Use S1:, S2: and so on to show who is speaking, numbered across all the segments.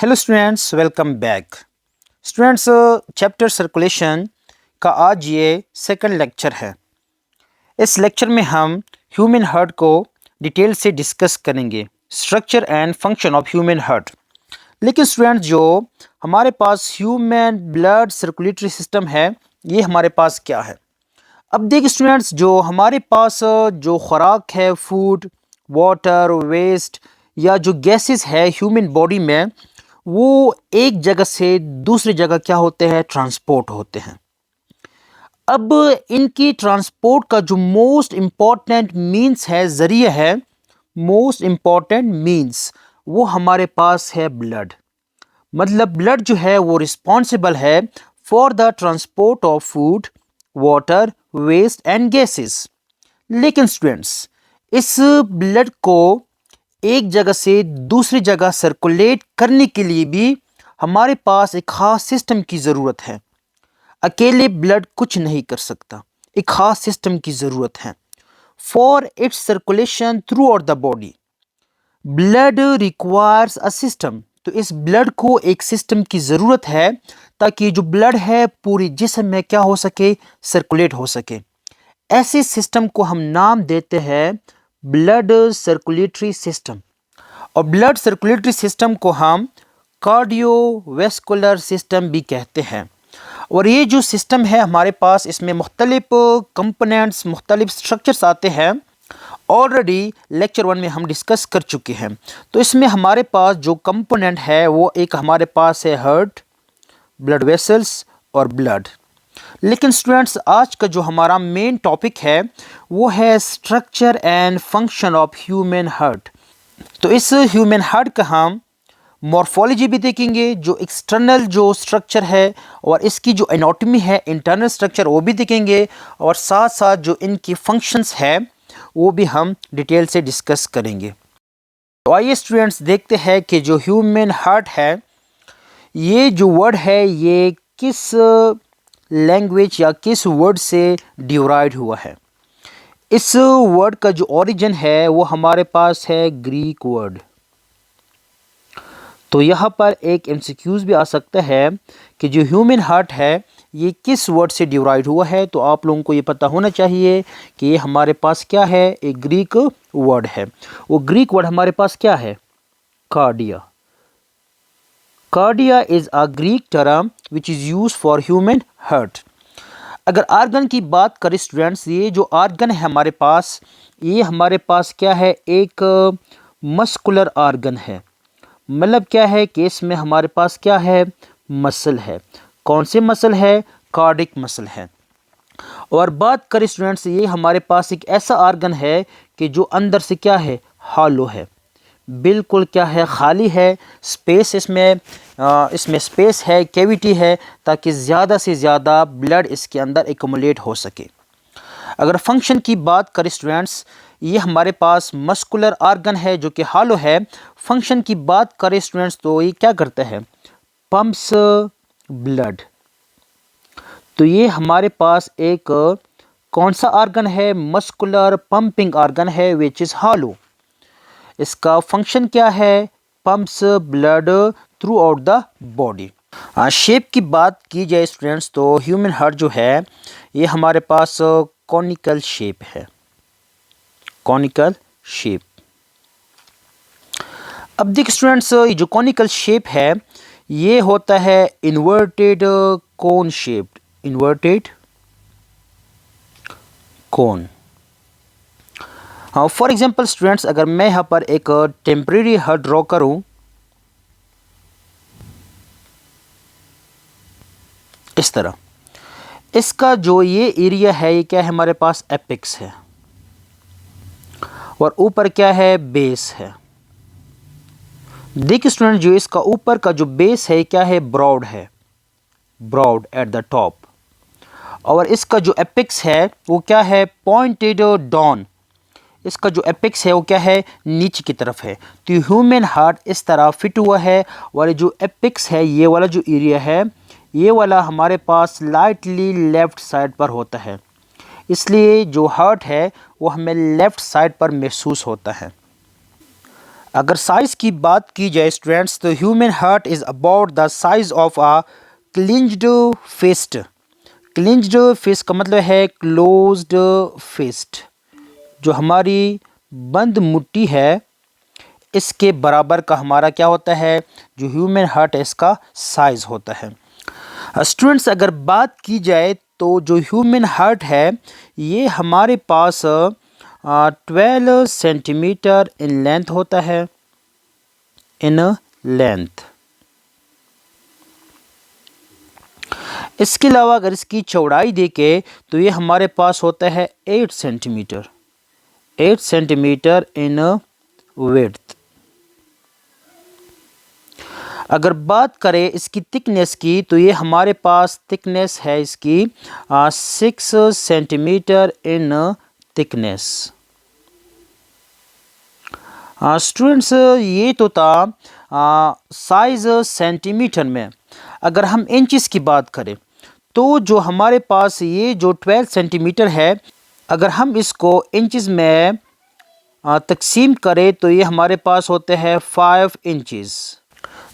S1: Hello students, welcome back. Students, chapter circulation का आज ये सेकंड लेक्चर है। इस लेक्चर में हम ह्यूमन हार्ट को डिटेल से डिस्कस करेंगे, structure and function of human heart. लेकिन स्टूडेंट्स, जो हमारे पास ह्यूमन ब्लड सर्कुलेटरी सिस्टम है, ये हमारे पास क्या है? अब देखिए स्टूडेंट्स, जो हमारे पास जो खुराक है, फूड, वाटर, वेस्ट या जो गैसेस है ह्यूमन बॉडी में, वो एक जगह से दूसरी जगह क्या होते हैं, ट्रांसपोर्ट होते हैं। अब इनकी ट्रांसपोर्ट का जो मोस्ट इम्पॉर्टेंट मीन्स है, ज़रिया है, मोस्ट इम्पॉर्टेंट मीन्स वो हमारे पास है ब्लड। मतलब ब्लड जो है वो रिस्पॉन्सिबल है for the transport of food, water, waste and gases. लेकिन स्टूडेंट्स, इस ब्लड को एक जगह से दूसरी जगह सर्कुलेट करने के लिए भी हमारे पास एक ख़ास सिस्टम की ज़रूरत है। अकेले ब्लड कुछ नहीं कर सकता, एक ख़ास सिस्टम की ज़रूरत है for its circulation through out the body. Blood requires a system. तो इस ब्लड को एक सिस्टम की ज़रूरत है ताकि जो ब्लड है पूरी जिस्म में क्या हो सके, सर्कुलेट हो सके। ऐसे सिस्टम को हम नाम देते हैं ब्लड सर्कुलेटरी सिस्टम। और ब्लड सर्कुलेटरी सिस्टम को हम कार्डियोवैस्कुलर सिस्टम भी कहते हैं। और ये जो सिस्टम है हमारे पास, इसमें मुख्तलिफ कंपोनेंट्स, मुख्तलिफ स्ट्रक्चर्स आते हैं। ऑलरेडी लेक्चर 1 में हम डिस्कस कर चुके हैं। तो इसमें हमारे पास जो कंपोनेंट है वो एक हमारे पास है हार्ट, ब्लड वेसल्स और ब्लड। लेकिन स्टूडेंट्स, आज का जो हमारा मेन टॉपिक है वो है structure and function of human heart. तो इस ह्यूमन हार्ट का हम मॉर्फोलॉजी भी देखेंगे, जो एक्सटर्नल जो स्ट्रक्चर है, और इसकी जो एनाटॉमी है, इंटरनल स्ट्रक्चर, वो भी देखेंगे। और साथ साथ जो इनकी फंक्शंस है वो भी हम डिटेल से डिस्कस करेंगे। तो आइए स्टूडेंट्स, देखते हैं कि जो ह्यूमन हार्ट है, ये जो वर्ड है ये किस लैंग्वेज या किस वर्ड से डिराइव हुआ है। इस वर्ड का जो ओरिजिन है वो हमारे पास है ग्रीक वर्ड। तो यहाँ पर एक एमसीक्यूज भी आ सकता है कि जो ह्यूमन हार्ट है ये किस वर्ड से डिराइव हुआ है। तो आप लोगों को ये पता होना चाहिए कि ये हमारे पास क्या है, एक ग्रीक वर्ड है। वो ग्रीक वर्ड हमारे पास क्या है, cardia. Cardia is a Greek term which is use for human heart. अगर आर्गन की बात करें स्टूडेंट्स, ये जो आर्गन है हमारे पास, ये हमारे पास क्या है, एक मस्कुलर आर्गन है। मतलब क्या है कि इसमें हमारे पास क्या है, मसल है। कौन से मसल है, कार्डिक मसल है। और बात करें स्टूडेंट्स, ये हमारे पास एक ऐसा आर्गन है कि जो अंदर से क्या है, हॉलो है, बिल्कुल क्या है, खाली है। स्पेस इसमें स्पेस है, कैविटी है, ताकि ज़्यादा से ज़्यादा ब्लड इसके अंदर एकमुलेट हो सके। अगर फंक्शन की बात करें स्टूडेंट्स, ये हमारे पास मस्कुलर आर्गन है जो कि हॉलो है। फंक्शन की बात करें स्टूडेंट्स, तो ये क्या करता है, पंप्स ब्लड। तो ये हमारे पास एक कौन सा आर्गन है, मस्कुलर पंपिंग आर्गन है विच इज़ हॉलो। इसका फंक्शन क्या है, pumps blood through out the body. Shape की बात की जाए स्टूडेंट्स, तो ह्यूमन हार्ट जो है ये हमारे पास कॉनिकल शेप है, कॉनिकल शेप। अब देखिए स्टूडेंट्स, ये जो कॉनिकल शेप है ये होता है इन्वर्टेड कोन शेप्ड, इन्वर्टेड कोन। हाँ, फॉर एग्जांपल स्टूडेंट्स, अगर मैं यहाँ पर एक टेम्परेरी हार्ट ड्रॉ करूँ, इस तरह, इसका जो ये एरिया है ये क्या है, हमारे पास एपेक्स है, और ऊपर क्या है, बेस है। देखिए स्टूडेंट, जो इसका ऊपर का जो बेस है क्या है, ब्रॉड है, ब्रॉड एट द टॉप। और इसका जो एपेक्स है वो क्या है, पॉइंटेड डाउन। इसका जो एपेक्स है वो क्या है, नीचे की तरफ है। तो ह्यूमन हार्ट इस तरह फिट हुआ है, और जो एपेक्स है, ये वाला जो एरिया है, ये वाला हमारे पास लाइटली लेफ्ट साइड पर होता है। इसलिए जो हार्ट है वो हमें लेफ्ट साइड पर महसूस होता है। अगर साइज़ की बात की जाए स्टूडेंट्स, तो human heart is about the size of a clenched fist. Clenched fist का मतलब है क्लोज्ड फिस्ट। जो हमारी बंद मुट्ठी है, इसके बराबर का हमारा क्या होता है, जो ह्यूमन हार्ट है इसका साइज़ होता है। स्टूडेंट्स, अगर बात की जाए तो जो ह्यूमन हार्ट है ये हमारे पास 12 सेंटीमीटर इन लेंथ होता है, इन लेंथ। इसके अलावा अगर इसकी चौड़ाई देखे तो ये हमारे पास होता है 8 सेंटीमीटर, 8 सेंटीमीटर इन विड्थ। अगर बात करें इसकी थिकनेस की तो ये हमारे पास थिकनेस है इसकी 6 सेंटीमीटर इन थिकनेस। स्टूडेंट्स, ये तो था साइज़ सेंटीमीटर में। अगर हम इंचेस की बात करें तो जो हमारे पास ये जो 12 सेंटीमीटर है, अगर हम इसको इंचेस में तकसीम करें तो ये हमारे पास होते हैं 5 इंचेस।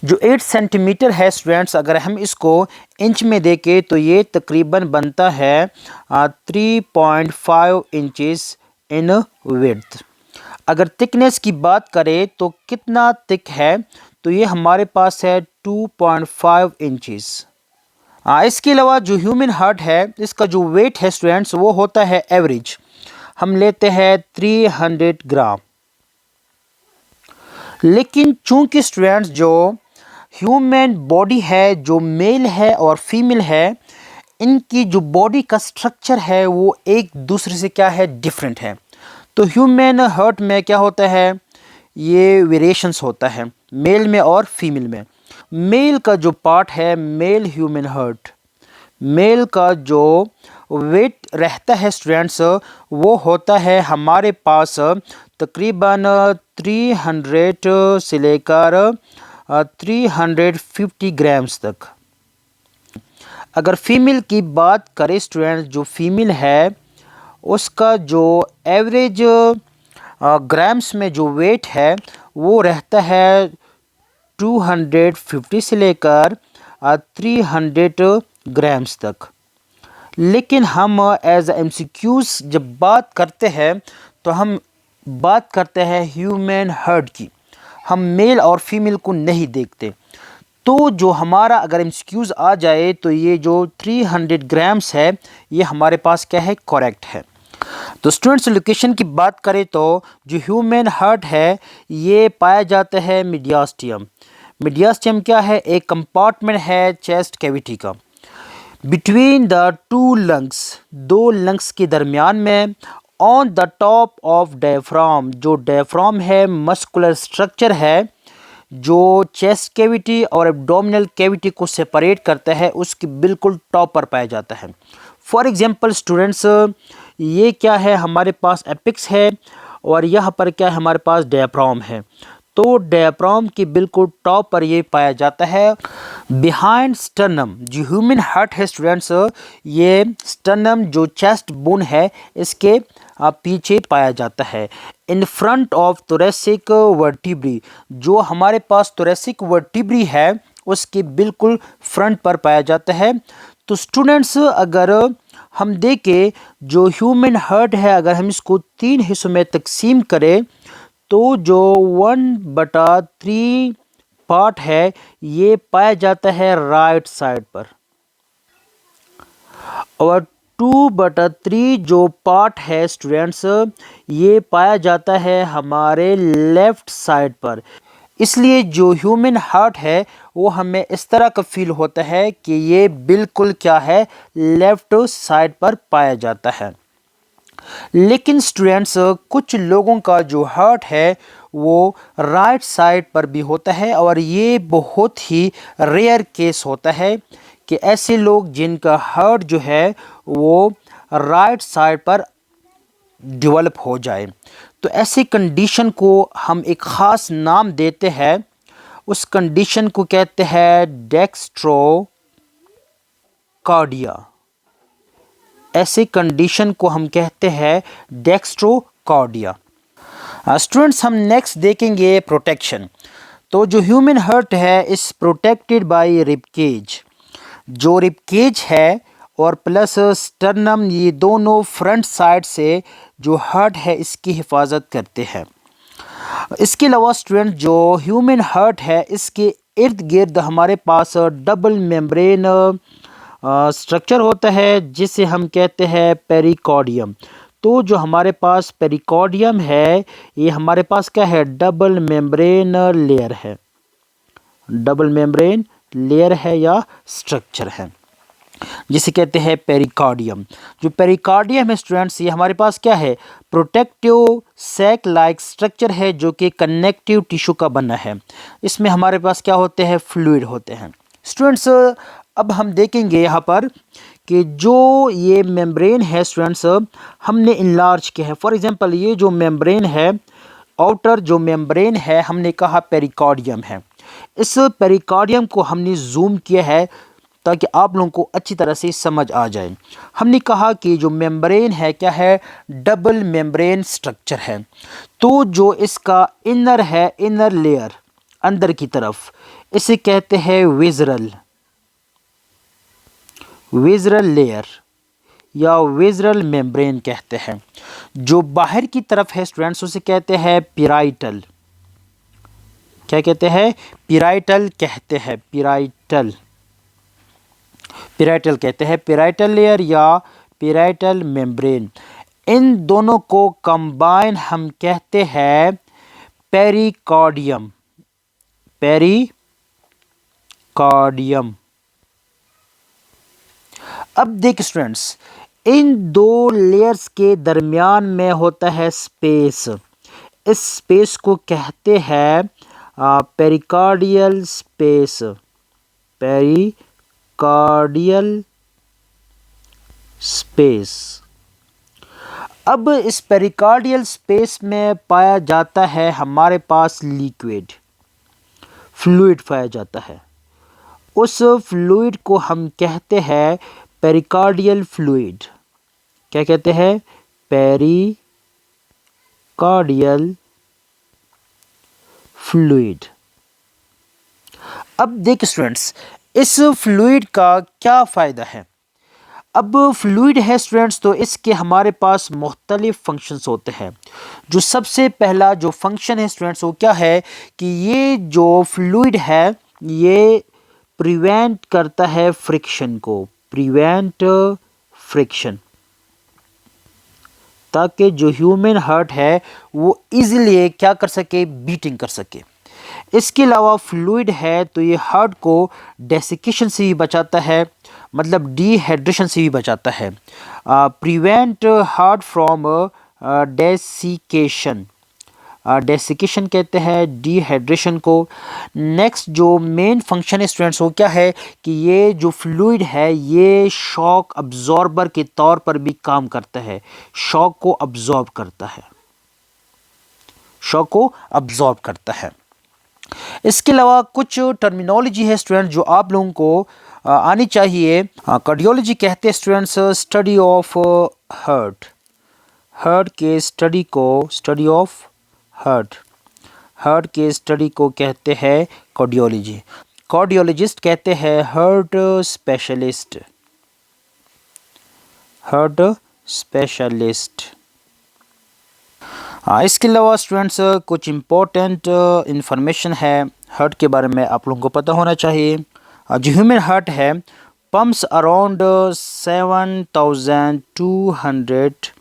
S1: जो 8 सेंटीमीटर है स्टूडेंट्स, अगर हम इसको इंच में देखें तो ये तकरीबन बनता है 3.5 इंचेस इन विड्थ। अगर थिकनेस की बात करें तो कितना थिक है, तो ये हमारे पास है 2.5 इंचेस। इसके अलावा जो ह्यूमन हार्ट है इसका जो वेट है स्टूडेंट्स वो होता है एवरेज, हम लेते हैं 300 ग्राम। लेकिन चूंकि स्टूडेंट्स जो ह्यूमन बॉडी है, जो मेल है और फीमेल है, इनकी जो बॉडी का स्ट्रक्चर है वो एक दूसरे से क्या है, डिफरेंट है। तो ह्यूमन हार्ट में क्या होता है, ये वेरिएशंस होता है मेल में और फीमेल में। मेल का जो पार्ट है, मेल ह्यूमन हार्ट, मेल का जो वेट रहता है स्टूडेंट्स वो होता है हमारे पास तकरीबन 300 से लेकर 350 ग्राम्स तक। अगर फीमेल की बात करें स्टूडेंट्स, जो फीमेल है उसका जो एवरेज ग्राम्स में जो वेट है वो रहता है 250 से लेकर 300 ग्राम्स तक। लेकिन हम एज MCQs जब बात करते हैं तो हम बात करते हैं ह्यूमन हार्ट की, हम मेल और फीमेल को नहीं देखते। तो जो हमारा अगर MCQs आ जाए तो ये जो 300 ग्राम्स है ये हमारे पास क्या है, करेक्ट है। तो स्टूडेंट्स, लोकेशन की बात करें तो जो ह्यूमन हार्ट है ये पाया जाता है मीडियास्टियम। मीडियास्टियम क्या है, एक कंपार्टमेंट है चेस्ट कैविटी का, बिटवीन द टू लंग्स, दो लंग्स के दरमियान में, on the top of diaphragm. जो डायफ्राम है मस्कुलर स्ट्रक्चर है जो चेस्ट कैविटी और एब्डोमिनल कैविटी को सेपरेट करता है, उसके बिल्कुल टॉप पर पाया जाता है। फॉर एग्जांपल स्टूडेंट्स, ये क्या है, हमारे पास एपिक्स है और यहाँ पर क्या है, हमारे पास डायफ्राम है। तो डायफ्राम के बिल्कुल टॉप पर ये पाया जाता है। बिहाइंड स्टर्नम, जो ह्यूमन हार्ट है स्टूडेंट्स, ये स्टर्नम जो चेस्ट बोन है इसके पीछे पाया जाता है। In front of thoracic vertebrae, जो हमारे पास थोरेसिक वर्टिब्री है उसके बिल्कुल फ्रंट पर पाया जाता है। तो स्टूडेंट्स, अगर हम देखें जो ह्यूमन हार्ट है, अगर हम इसको 3 हिस्सों में तकसीम करें तो जो 1/3 पार्ट है ये पाया जाता है राइट साइड पर, और 2/3 जो पार्ट है स्टूडेंट्स ये पाया जाता है हमारे लेफ्ट साइड पर। इसलिए जो ह्यूमन हार्ट है वो हमें इस तरह का फील होता है कि ये बिल्कुल क्या है, लेफ्ट साइड पर पाया जाता है। लेकिन स्टूडेंट्स, कुछ लोगों का जो हार्ट है वो राइट साइड पर भी होता है, और ये बहुत ही रेयर केस होता है कि ऐसे लोग जिनका हार्ट जो है वो राइट साइड पर डेवलप हो जाए। तो ऐसी कंडीशन को हम एक ख़ास नाम देते हैं, उस कंडीशन को कहते हैं डेक्स्ट्रोकार्डिया। ऐसी कंडीशन को हम कहते हैं डेक्स्ट्रोकार्डिया। स्टूडेंट्स हम नेक्स्ट देखेंगे प्रोटेक्शन। तो जो ह्यूमन हार्ट है इस प्रोटेक्टेड बाय रिब केज। जो रिब केज है और प्लस स्टर्नम, ये दोनों फ्रंट साइड से जो हार्ट है इसकी हिफाजत करते हैं। इसके अलावा स्टूडेंट जो ह्यूमन हार्ट है इसके इर्द गिर्द हमारे पास डबल मेम्ब्रेन स्ट्रक्चर होता है जिसे हम कहते हैं पेरिकार्डियम। तो जो हमारे पास पेरिकार्डियम है ये हमारे पास क्या है, डबल मेम्ब्रेन लेयर है, डबल मेम्ब्रेन लेयर है या स्ट्रक्चर है जिसे कहते हैं पेरिकार्डियम। जो पेरिकार्डियम है स्टूडेंट्स ये हमारे पास क्या है, प्रोटेक्टिव सैक लाइक स्ट्रक्चर है जो कि कनेक्टिव टिश्यू का बना है। इसमें हमारे पास क्या होते हैं, फ्लूइड होते हैं। स्टूडेंट्स अब हम देखेंगे यहाँ पर कि जो ये मेम्ब्रेन है स्टूडेंट्स हमने इनलार्ज किया है। फॉर एग्जांपल ये जो मेम्ब्रेन है, आउटर जो मेम्ब्रेन है हमने कहा पेरिकार्डियम है। इस पेरिकार्डियम को हमने जूम किया है ताकि आप लोगों को अच्छी तरह से समझ आ जाए। हमने कहा कि जो मेम्ब्रेन है क्या है, डबल मेम्ब्रेन स्ट्रक्चर है। तो जो इसका इनर है, इनर लेयर अंदर की तरफ, इसे कहते हैं विजरल, विजरल लेयर या विजरल मेम्ब्रेन कहते हैं। जो बाहर की तरफ है स्टूडेंट्स उसे कहते हैं पिराइटल। क्या कहते हैं, पिराइटल कहते हैं, पिराइटल, पिराइटल कहते हैं, पिराइटल लेयर या पिराइटल मेम्ब्रेन। इन दोनों को कंबाइन हम कहते हैं पेरिकार्डियम, पेरिकार्डियम। अब देख स्टूडेंट्स इन दो लेयर्स के दरमियान में होता है स्पेस। इस स्पेस को कहते हैं पेरिकार्डियल स्पेस, पेरिकार्डियल स्पेस। अब इस पेरिकार्डियल स्पेस में पाया जाता है हमारे पास लिक्विड, फ्लूइड पाया जाता है। उस फ्लूइड को हम कहते हैं पेरिकार्डियल फ्लूइड। क्या कहते हैं, पेरिकार्डियल फ्लूइड। अब देख स्टूडेंट्स इस फ्लूइड का क्या फ़ायदा है। अब फ्लूइड है स्टूडेंट्स तो इसके हमारे पास मुख्तलिफ फंक्शंस होते हैं। जो सबसे पहला जो फंक्शन है स्टूडेंट्स वो क्या है कि ये जो फ्लूइड है ये प्रिवेंट करता है फ्रिक्शन को, प्रिवेंट फ्रिक्शन, ताकि जो ह्यूमन हार्ट है वो इजीली क्या कर सके, बीटिंग कर सके। इसके अलावा फ्लूइड है तो ये हार्ट को डेसिकेशन से भी बचाता है, मतलब डिहाइड्रेशन से भी बचाता है। Prevent heart from desiccation, desiccation कहते हैं डिहाइड्रेशन को। नेक्स्ट जो मेन फंक्शन है स्टूडेंट्स वो क्या है कि ये जो फ्लूइड है ये शॉक अब्जॉर्बर के तौर पर भी काम करता है, शॉक को अब्जॉर्ब करता है, शॉक को अब्जॉर्ब करता है। इसके अलावा कुछ टर्मिनोलॉजी है स्टूडेंट जो आप लोगों को आनी चाहिए। कार्डियोलॉजी कहते हैं students study of heart, heart के स्टडी को, स्टडी ऑफ हार्ट, हार्ट के स्टडी को कहते हैं कार्डियोलॉजी। कार्डियोलॉजिस्ट कहते हैं हार्ट स्पेशलिस्ट, हार्ट स्पेशलिस्ट। इसके अलावा स्टूडेंट्स कुछ इम्पोर्टेंट इंफॉर्मेशन है हार्ट के बारे में आप लोगों को पता होना चाहिए। जो ह्यूमन हार्ट है pumps around 7200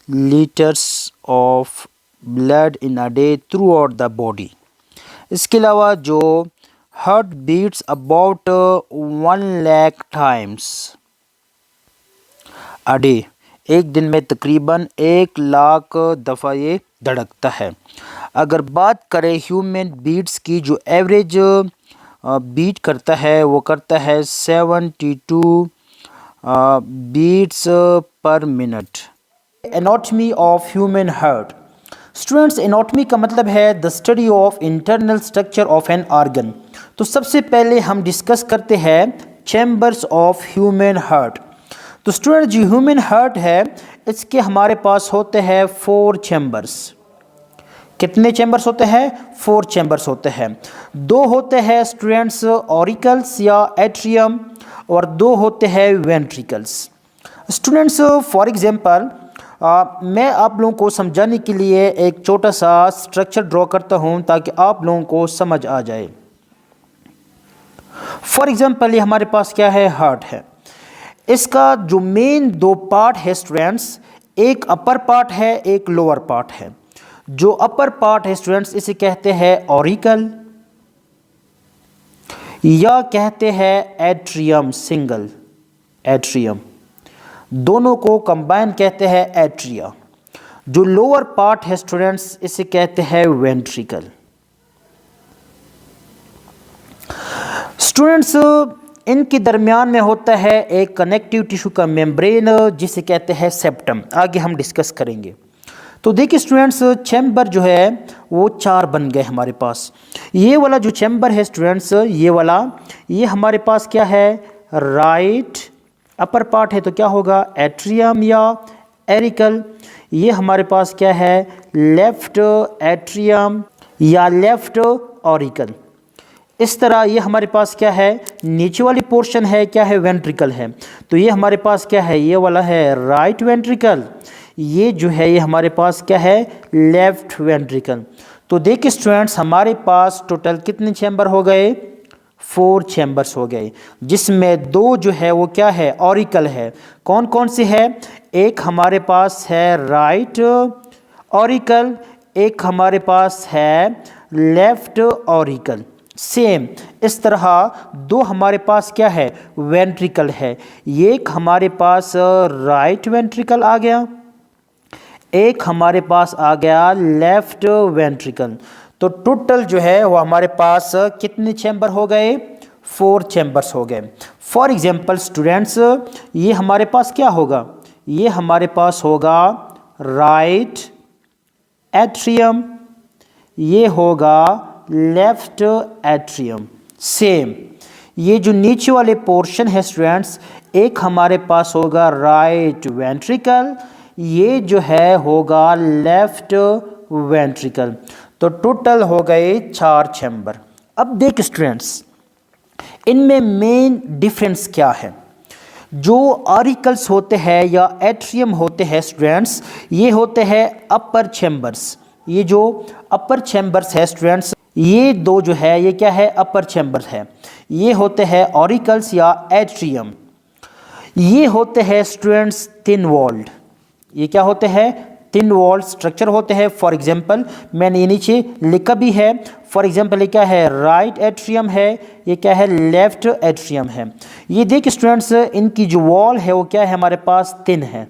S1: litres of blood in a day throughout the body. इसके अलावा जो heart beats about 1 lakh times a day, एक दिन में तकरीबन 1 लाख दफ़ा ये धड़कता है। अगर बात करें ह्यूमन बीट्स की, जो एवरेज बीट करता है वो करता है 72 बीट्स पर minute. Anatomy of human heart students, anatomy का मतलब है the study of internal structure of an organ. तो सबसे पहले हम डिस्कस करते हैं चैम्बर्स ऑफ ह्यूमन हार्ट। तो स्टूडेंट जो ह्यूमन हार्ट है इसके हमारे पास होते हैं 4 चैम्बर्स। कितने चैम्बर्स होते हैं? 4 चैम्बर्स होते हैं। 2 होते हैं स्टूडेंट्स ऑरिकल्स या एट्रियम और 2 होते हैं वेंट्रिकल्स। स्टूडेंट्स फॉर एग्जांपल मैं आप लोगों को समझाने के लिए एक छोटा सा स्ट्रक्चर ड्रॉ करता हूं ताकि आप लोगों को समझ आ जाए। फॉर एग्जांपल ये हमारे पास क्या है? हार्ट है। इसका जो मेन 2 पार्ट है स्टूडेंट्स, एक अपर पार्ट है, एक लोअर पार्ट है। जो अपर पार्ट है स्टूडेंट्स इसे कहते हैं ऑरिकल या कहते हैं एट्रियम, सिंगल एट्रियम, दोनों को कंबाइन कहते हैं एट्रिया। जो लोअर पार्ट है स्टूडेंट्स इसे कहते हैं वेंट्रिकल। स्टूडेंट्स इनके दरमियान में होता है एक कनेक्टिव टिश्यू का मेम्ब्रेन जिसे कहते हैं सेप्टम। आगे हम डिस्कस करेंगे। तो देखिए स्टूडेंट्स चैम्बर जो है वो 4 बन गए हमारे पास। ये वाला जो चैम्बर है स्टूडेंट्स, ये वाला, ये हमारे पास क्या है? राइट अपर पार्ट है तो क्या होगा? एट्रियम या एरिकल। ये हमारे पास क्या है? लेफ्ट एट्रियम या लेफ्ट ऑरिकल। इस तरह ये हमारे पास क्या है? नीचे वाली पोर्शन है क्या है? वेंट्रिकल है। तो ये हमारे पास क्या है? ये वाला है राइट वेंट्रिकल। ये जो है ये हमारे पास क्या है? Left ventricle. तो देखिए स्टूडेंट्स हमारे पास टोटल कितने चैम्बर हो गए? 4 चैम्बर्स हो गए, जिसमें 2 जो है वो क्या है? ऑरिकल है। कौन कौन से है? एक हमारे पास है राइट ऑरिकल, एक हमारे पास है लेफ्ट ऑरिकल। सेम इस तरह 2 हमारे पास क्या है? वेंट्रिकल है। एक हमारे पास राइट वेंट्रिकल आ गया, एक हमारे पास आ गया लेफ्ट वेंट्रिकल। तो टोटल जो है वो हमारे पास कितने चैम्बर हो गए? 4 चैम्बर्स हो गए। फॉर एग्जांपल स्टूडेंट्स ये हमारे पास क्या होगा? ये हमारे पास होगा राइट एट्रियम, ये होगा लेफ्ट एट्रियम। सेम ये जो नीचे वाले पोर्शन है स्टूडेंट्स, एक हमारे पास होगा राइट वेंट्रिकल, ये जो है होगा लेफ्ट वेंट्रिकल। तो टोटल हो गए 4 चैम्बर। अब देख स्टूडेंट्स इनमें मेन डिफरेंस क्या है? जो ऑरिकल्स होते हैं या एट्रियम होते हैं स्टूडेंट्स, ये होते हैं अपर चैम्बर्स। ये जो अपर चैम्बर्स है स्टूडेंट्स, ये 2 जो है ये क्या है? अपर चैम्बर है। ये होते हैं ऑरिकल्स या एट्रियम। ये होते हैं स्टूडेंट्स थिन वॉल्ड। ये क्या होते हैं? थिन वॉल्ड स्ट्रक्चर होते हैं। फॉर एग्जांपल मैंने ये नीचे लिखा भी है। फॉर एग्जांपल ये क्या है? राइट एट्रियम है, ये क्या है? लेफ्ट एट्रियम है। ये देखिए स्टूडेंट्स इनकी जो वॉल है वो क्या है? हमारे पास थिन है।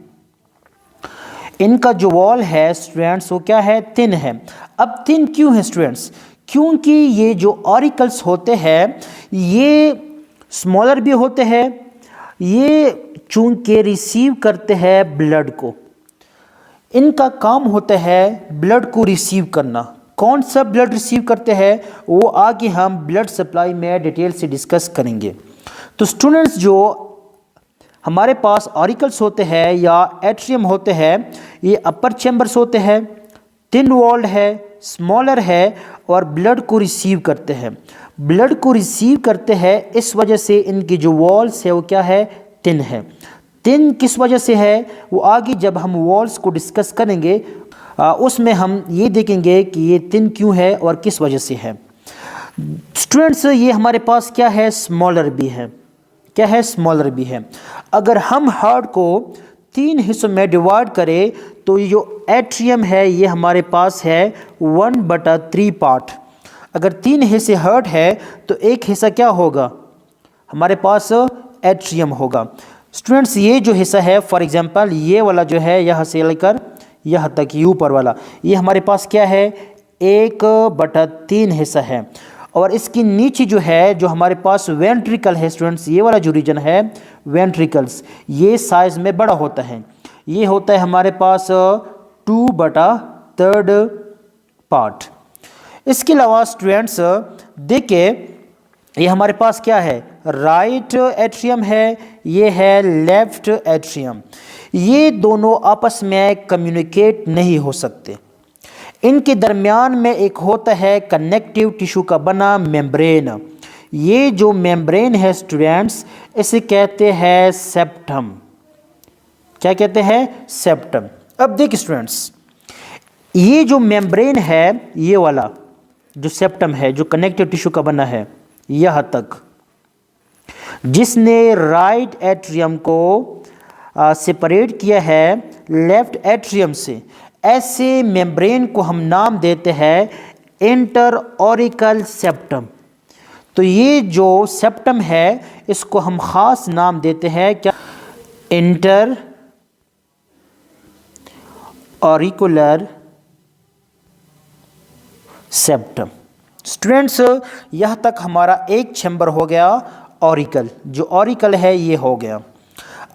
S1: इनका जो वॉल है स्टूडेंट्स वो क्या है? थिन है। अब थिन क्यों है स्टूडेंट्स? क्योंकि ये जो ऑरिकल्स होते हैं ये स्मॉलर भी होते हैं, ये चूंकि रिसीव करते हैं ब्लड को। इनका काम होता है ब्लड को रिसीव करना। कौन सा ब्लड रिसीव करते हैं वो आगे हम ब्लड सप्लाई में डिटेल से डिस्कस करेंगे। तो स्टूडेंट्स जो हमारे पास ऑरिकल्स होते हैं या एट्रियम होते हैं, ये अपर चैम्बर्स होते हैं, थिन वॉल्ड है, स्मॉलर है और ब्लड को रिसीव करते हैं। ब्लड को रिसीव करते हैं इस वजह से इनकी जो वॉल्स है वो क्या है? थिन है। थिन किस वजह से है वो आगे जब हम वॉल्स को डिस्कस करेंगे उसमें हम ये देखेंगे कि ये थिन क्यों है और किस वजह से है। स्टूडेंट्स ये हमारे पास क्या है? स्मॉलर भी है। क्या है? स्मॉलर भी है। अगर हम हार्ट को 3 हिस्सों में डिवाइड करें तो ये जो एट्रियम है ये हमारे पास है 1/3 पार्ट। अगर 3 हिस्से हार्ट है तो एक हिस्सा क्या होगा? हमारे पास एट्रियम होगा। स्टूडेंट्स ये जो हिस्सा है फॉर एग्जांपल ये वाला जो है यहाँ से लेकर यहाँ तक, ये ऊपर वाला, ये हमारे पास क्या है? 1/3 हिस्सा है। और इसकी नीचे जो है जो हमारे पास वेंट्रिकल है स्टूडेंट्स, ये वाला जो रीजन है वेंट्रिकल्स, ये साइज में बड़ा होता है। ये होता है हमारे पास 2/3 पार्ट। इसके अलावा स्टूडेंट्स देखिए ये हमारे पास क्या है? राइट एट्रियम है, ये है लेफ्ट एट्रियम। ये दोनों आपस में कम्युनिकेट नहीं हो सकते। इनके दरमियान में एक होता है कनेक्टिव टिश्यू का बना मेम्ब्रेन। ये जो मेम्ब्रेन है स्टूडेंट्स, इसे कहते हैं सेप्टम। क्या कहते हैं? सेप्टम। अब देखिए स्टूडेंट्स, ये जो मेम्ब्रेन है, ये वाला जो सेप्टम है, जो कनेक्टिव टिश्यू का बना है यहाँ तक, जिसने राइट एट्रियम को सेपरेट किया है लेफ्ट एट्रियम से, ऐसे मेम्ब्रेन को हम नाम देते हैं इंटर ऑरिकल सेप्टम। तो ये जो सेप्टम है, इसको हम ख़ास नाम देते हैं क्या? Inter auricular septum. स्टूडेंट्स, यह तक हमारा एक चैम्बर हो गया ऑरिकल। जो ऑरिकल है ये हो गया।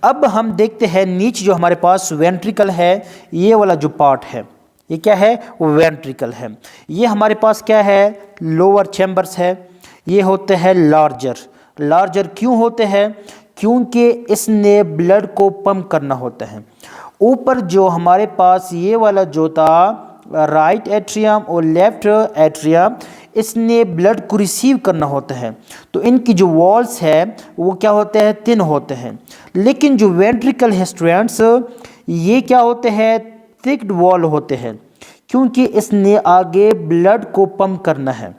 S1: अब हम देखते हैं नीचे जो हमारे पास वेंट्रिकल है, ये वाला जो पार्ट है, ये क्या है? वो वेंट्रिकल है। ये हमारे पास क्या है? लोअर चैम्बर्स है। ये होते हैं लार्जर। लार्जर क्यों होते हैं? क्योंकि इसने ब्लड को पंप करना होता है। ऊपर जो हमारे पास ये वाला जो था राइट एट्रियम और लेफ्ट एट्रियम, इसने ब्लड को रिसीव करना होता है। तो इनकी जो वॉल्स है वो क्या होते हैं? थिन होते हैं। लेकिन जो वेंट्रिकल है स्टूडेंट्स, ये क्या होते हैं? थिक्ड वॉल होते हैं, क्योंकि इसने आगे ब्लड को पंप करना है।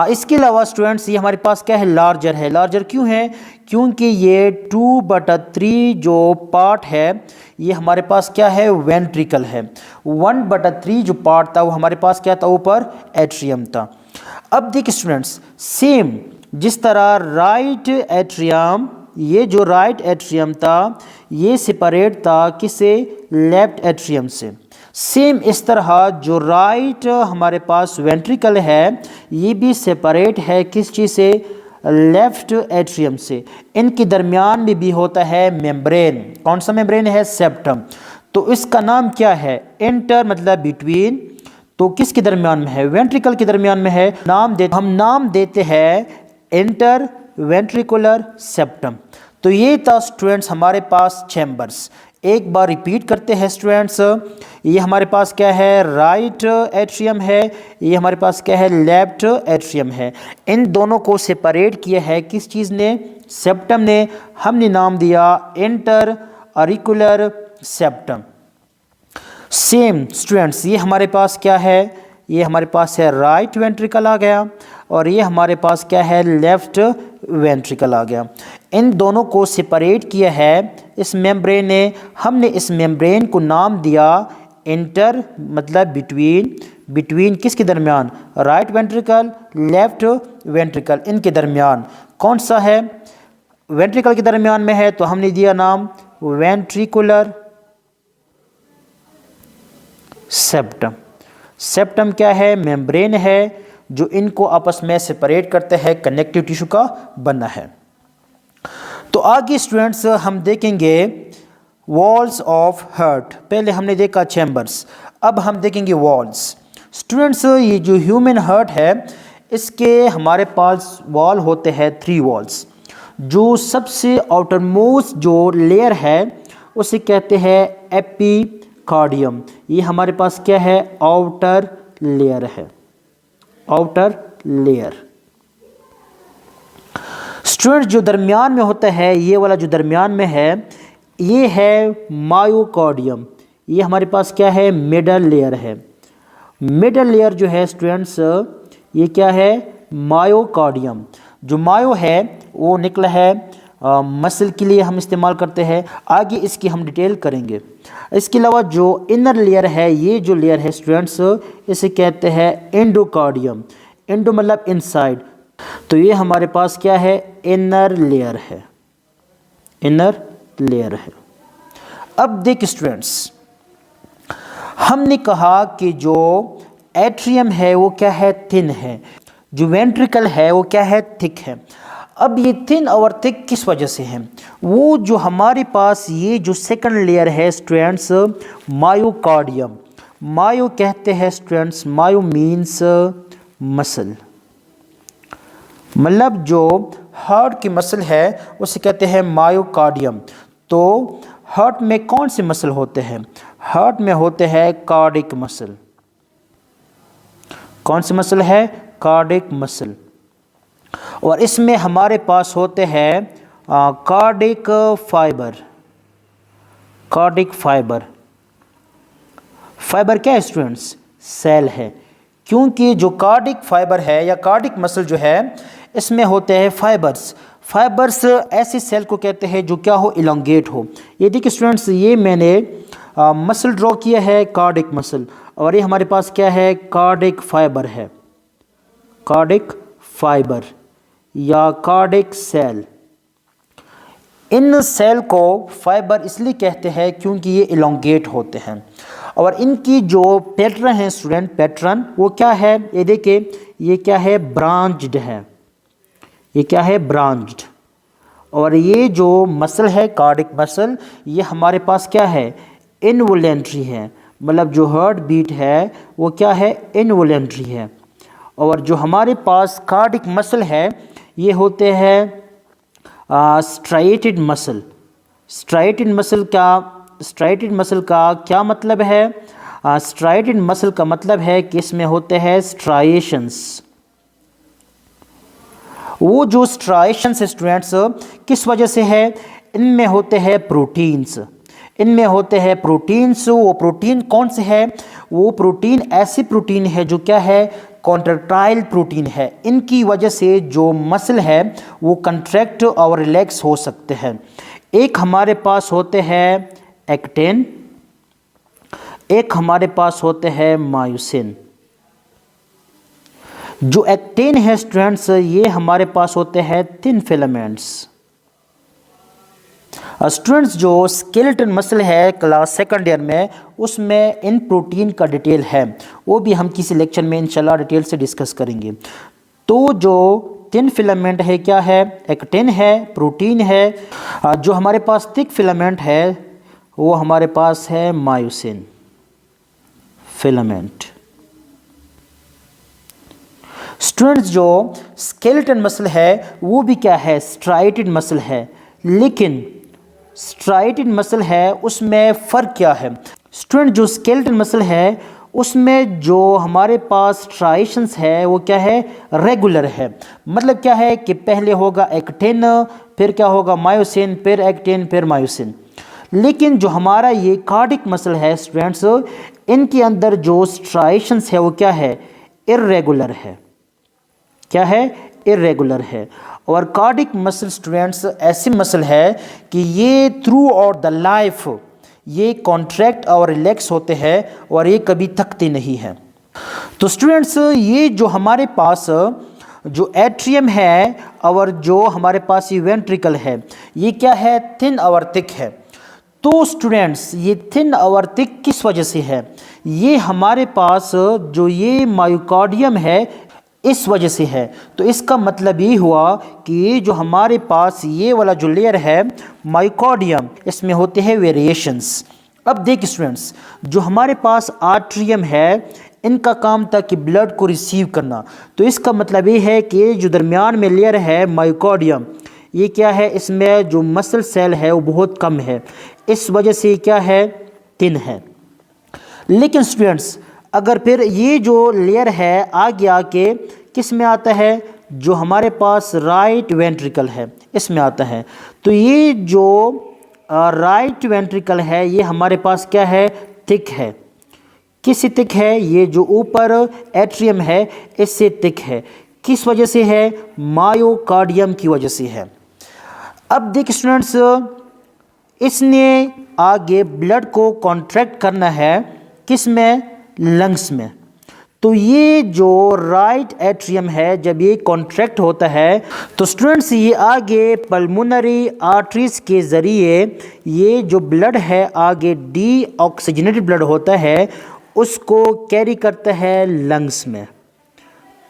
S1: इसके अलावा स्टूडेंट्स, ये हमारे पास क्या है? लार्जर है। लार्जर क्यों है? क्योंकि ये 2/3 जो पार्ट है, ये हमारे पास क्या है? वेंट्रिकल है। 1/3 जो पार्ट था वो हमारे पास क्या था? ऊपर एट्रियम था। अब देखिए स्टूडेंट्स, सेम जिस तरह राइट एट्रियम, ये जो राइट एट्रियम था ये सेपरेट था किससे? लेफ्ट एट्रियम से। सेम इस तरह जो राइट हमारे पास वेंट्रिकल है, ये भी सेपरेट है किस चीज़ से? लेफ्ट एट्रियम से। इनके दरमियान में भी होता है मेम्ब्रेन। कौन सा मेम्ब्रेन है? सेप्टम। तो इसका नाम क्या है? इंटर मतलब बिटवीन। तो किसके दरमियान में है? वेंट्रिकल के दरमियान में है। हम नाम देते हैं इंटर वेंट्रिकुलर सेप्टम। तो ये था स्टूडेंट्स हमारे पास चैम्बर्स। एक बार रिपीट करते हैं स्टूडेंट्स, ये हमारे पास क्या है? राइट एट्रियम है। ये हमारे पास क्या है? लेफ्ट एट्रियम है। इन दोनों को सेपरेट किया है किस चीज़ ने? सेप्टम ने। हमने नाम दिया inter auricular septum. Same students, ये हमारे पास क्या है? ये हमारे पास है राइट वेंट्रिकल आ गया, और ये हमारे पास क्या है? लेफ्ट वेंट्रिकल आ गया। इन दोनों को सेपरेट किया है इस मेम्ब्रेन ने। हमने इस मेम्ब्रेन को नाम दिया इंटर मतलब बिटवीन। बिटवीन किसके दरमियान? राइट वेंट्रिकल लेफ्ट वेंट्रिकल, इनके दरमियान। कौन सा है? वेंट्रिकल के दरमियान में है, तो हमने दिया नाम वेंट्रिकुलर सेप्टम। सेप्टम क्या है? मेम्ब्रेन है जो इनको आपस में सेपरेट करते हैं, कनेक्टिव टिश्यू का बना है। तो आगे स्टूडेंट्स हम देखेंगे वॉल्स ऑफ हार्ट। पहले हमने देखा चैम्बर्स, अब हम देखेंगे वॉल्स। स्टूडेंट्स, ये जो ह्यूमन हार्ट है, इसके हमारे पास वॉल होते हैं 3 वॉल्स। जो सबसे आउटरमोस्ट जो लेयर है उसे कहते हैं एपिकार्डियम। ये हमारे पास क्या है? आउटर लेयर है। Outer layer. स्टूडेंट, जो दरमियान में होता है, ये वाला जो दरमियान में है, ये है मायोकार्डियम। ये हमारे पास क्या है? मिडल लेयर है। मिडल लेयर जो है स्टूडेंट्स, ये क्या है? मायोकार्डियम। जो मायो है वो निकला है मसल के लिए हम इस्तेमाल करते हैं। आगे इसकी हम डिटेल करेंगे। इसके अलावा जो इनर लेयर है, ये जो लेयर है स्टूडेंट्स, इसे कहते हैं एंडोकार्डियम। एंडो मतलब इनसाइड। तो ये हमारे पास क्या है? इनर लेयर है। इनर लेयर है। अब देखिए स्टूडेंट्स, हमने कहा कि जो एट्रियम है वो क्या है? थिन है। जो वेंट्रिकल है वो क्या है? थिक है। अब ये थिन और थिक किस वजह से है? वो जो हमारे पास ये जो सेकंड लेयर है स्टूडेंट्स, मायोकार्डियम। मायो कहते हैं स्टूडेंट्स, मायो मीन्स मसल। मतलब जो हार्ट की मसल है उसे कहते हैं मायोकार्डियम। तो हार्ट में कौन से मसल होते हैं? हार्ट में होते हैं कार्डिक मसल। कौन सी मसल है? Cardiac muscle. और इसमें हमारे पास होते हैं cardiac fibre. Cardiac fibre, fibre क्या है स्टूडेंट्स? सेल है। क्योंकि जो कार्डिक फाइबर है या कार्डिक मसल जो है, इसमें होते हैं फाइबर्स। फाइबर्स ऐसे सेल को कहते हैं जो क्या हो? इलोंगेट हो। ये देखिए स्टूडेंट्स, ये मैंने मसल ड्रॉ किया है, कार्डिक मसल, और ये हमारे पास क्या है? कार्डिक फाइबर है। कार्डिक फाइबर या कार्डिक सेल। इन सेल को फाइबर इसलिए कहते हैं क्योंकि ये इलोंगेट होते हैं। और इनकी जो पैटर्न है स्टूडेंट, पैटर्न वो क्या है? ये देखिए, ये क्या है? ब्रांच्ड है। ये क्या है? ब्रांच्ड। और ये जो मसल है कार्डिक मसल, ये हमारे पास क्या है? इनवॉलेंट्री है। मतलब जो हार्ट बीट है वो क्या है? इनवॉलेंट्री है। और जो हमारे पास कार्डिक मसल है ये होते हैं स्ट्राइटेड मसल। स्ट्राइटेड मसल का क्या मतलब है? स्ट्राइटेड मसल का मतलब है कि इसमें होते हैं स्ट्राइएशंस। वो जो स्ट्राइएशंस स्टूडेंट्स किस वजह से है? इनमें होते हैं प्रोटीन्स। इनमें होते हैं प्रोटीन्स। वो प्रोटीन कौन से है? वो प्रोटीन ऐसी प्रोटीन है जो क्या है? कॉन्ट्रैक्टाइल प्रोटीन है। इनकी वजह से जो मसल है वो कंट्रैक्ट और रिलैक्स हो सकते हैं। एक हमारे पास होते हैं एक्टिन, एक हमारे पास होते हैं मायोसिन। जो एक्टिन है स्टूडेंट्स, ये हमारे पास होते हैं थिन फिलामेंट्स। स्टूडेंट्स, जो स्केलेटन मसल है क्लास सेकंड ईयर में, उसमें इन प्रोटीन का डिटेल है, वो भी हम किसी लेक्चर में इंशाल्लाह डिटेल से डिस्कस करेंगे। तो जो थिन फिलामेंट है क्या है? एक्टिन है, प्रोटीन है। जो हमारे पास थिक फिलामेंट है वो हमारे पास है मायोसिन फिलामेंट। स्टूडेंट्स, जो स्केलेटन मसल है वो भी क्या है? स्ट्राइटेड मसल है। लेकिन स्ट्राइटेड मसल है उसमें फ़र्क क्या है? स्टूडेंट, जो स्केलेटन मसल है उसमें जो हमारे पास स्ट्राइएशंस है वो क्या है? रेगुलर है। मतलब क्या है कि पहले होगा एक्टिन, फिर क्या होगा? मायोसिन, फिर एक्टिन, फिर मायोसिन। लेकिन जो हमारा ये कार्डिक मसल है स्टूडेंट्स, इनके अंदर जो स्ट्राइएशंस है वो क्या है? इर्रेगुलर है। क्या है? इरेगुलर है। और कार्डिक मसल स्टूडेंट्स ऐसी मसल है कि ये थ्रू आउट द लाइफ ये कॉन्ट्रैक्ट और रिलैक्स होते हैं और ये कभी थकते नहीं हैं। तो स्टूडेंट्स, ये जो हमारे पास जो एट्रियम है और जो हमारे पास ये वेंट्रिकल है, ये क्या है? थिन और थिक है। तो स्टूडेंट्स, ये थिन और थिक किस वजह से है? ये हमारे पास जो ये मायोकार्डियम है इस वजह से है। तो इसका मतलब ये हुआ कि जो हमारे पास ये वाला जो लेयर है मायोकार्डियम, इसमें होते हैं वेरिएशंस। अब देखिए स्टूडेंट्स, जो हमारे पास आर्ट्रियम है इनका काम था कि ब्लड को रिसीव करना। तो इसका मतलब ये है कि जो दरमियान में लेयर है मायोकार्डियम, ये क्या है? इसमें जो मसल सेल है वो बहुत कम है, इस वजह से क्या है? थिन है। लेकिन स्टूडेंट्स, अगर फिर ये जो लेयर है आगे आके किस में आता है? जो हमारे पास राइट वेंट्रिकल है इसमें आता है। तो ये जो राइट वेंट्रिकल है ये हमारे पास क्या है? थिक है। किस थिक है? ये जो ऊपर एट्रियम है इससे थिक है। किस वजह से है? मायोकार्डियम की वजह से है। अब देखिए स्टूडेंट्स, इसने आगे ब्लड को कॉन्ट्रैक्ट करना है किस में? लंग्स में। तो ये जो राइट एट्रियम है जब ये कॉन्ट्रैक्ट होता है तो स्टूडेंट्स ये आगे पल्मोनरी आर्टरीज के ज़रिए ये जो ब्लड है आगे डीऑक्सीजनेटेड ब्लड होता है उसको कैरी करता है लंग्स में।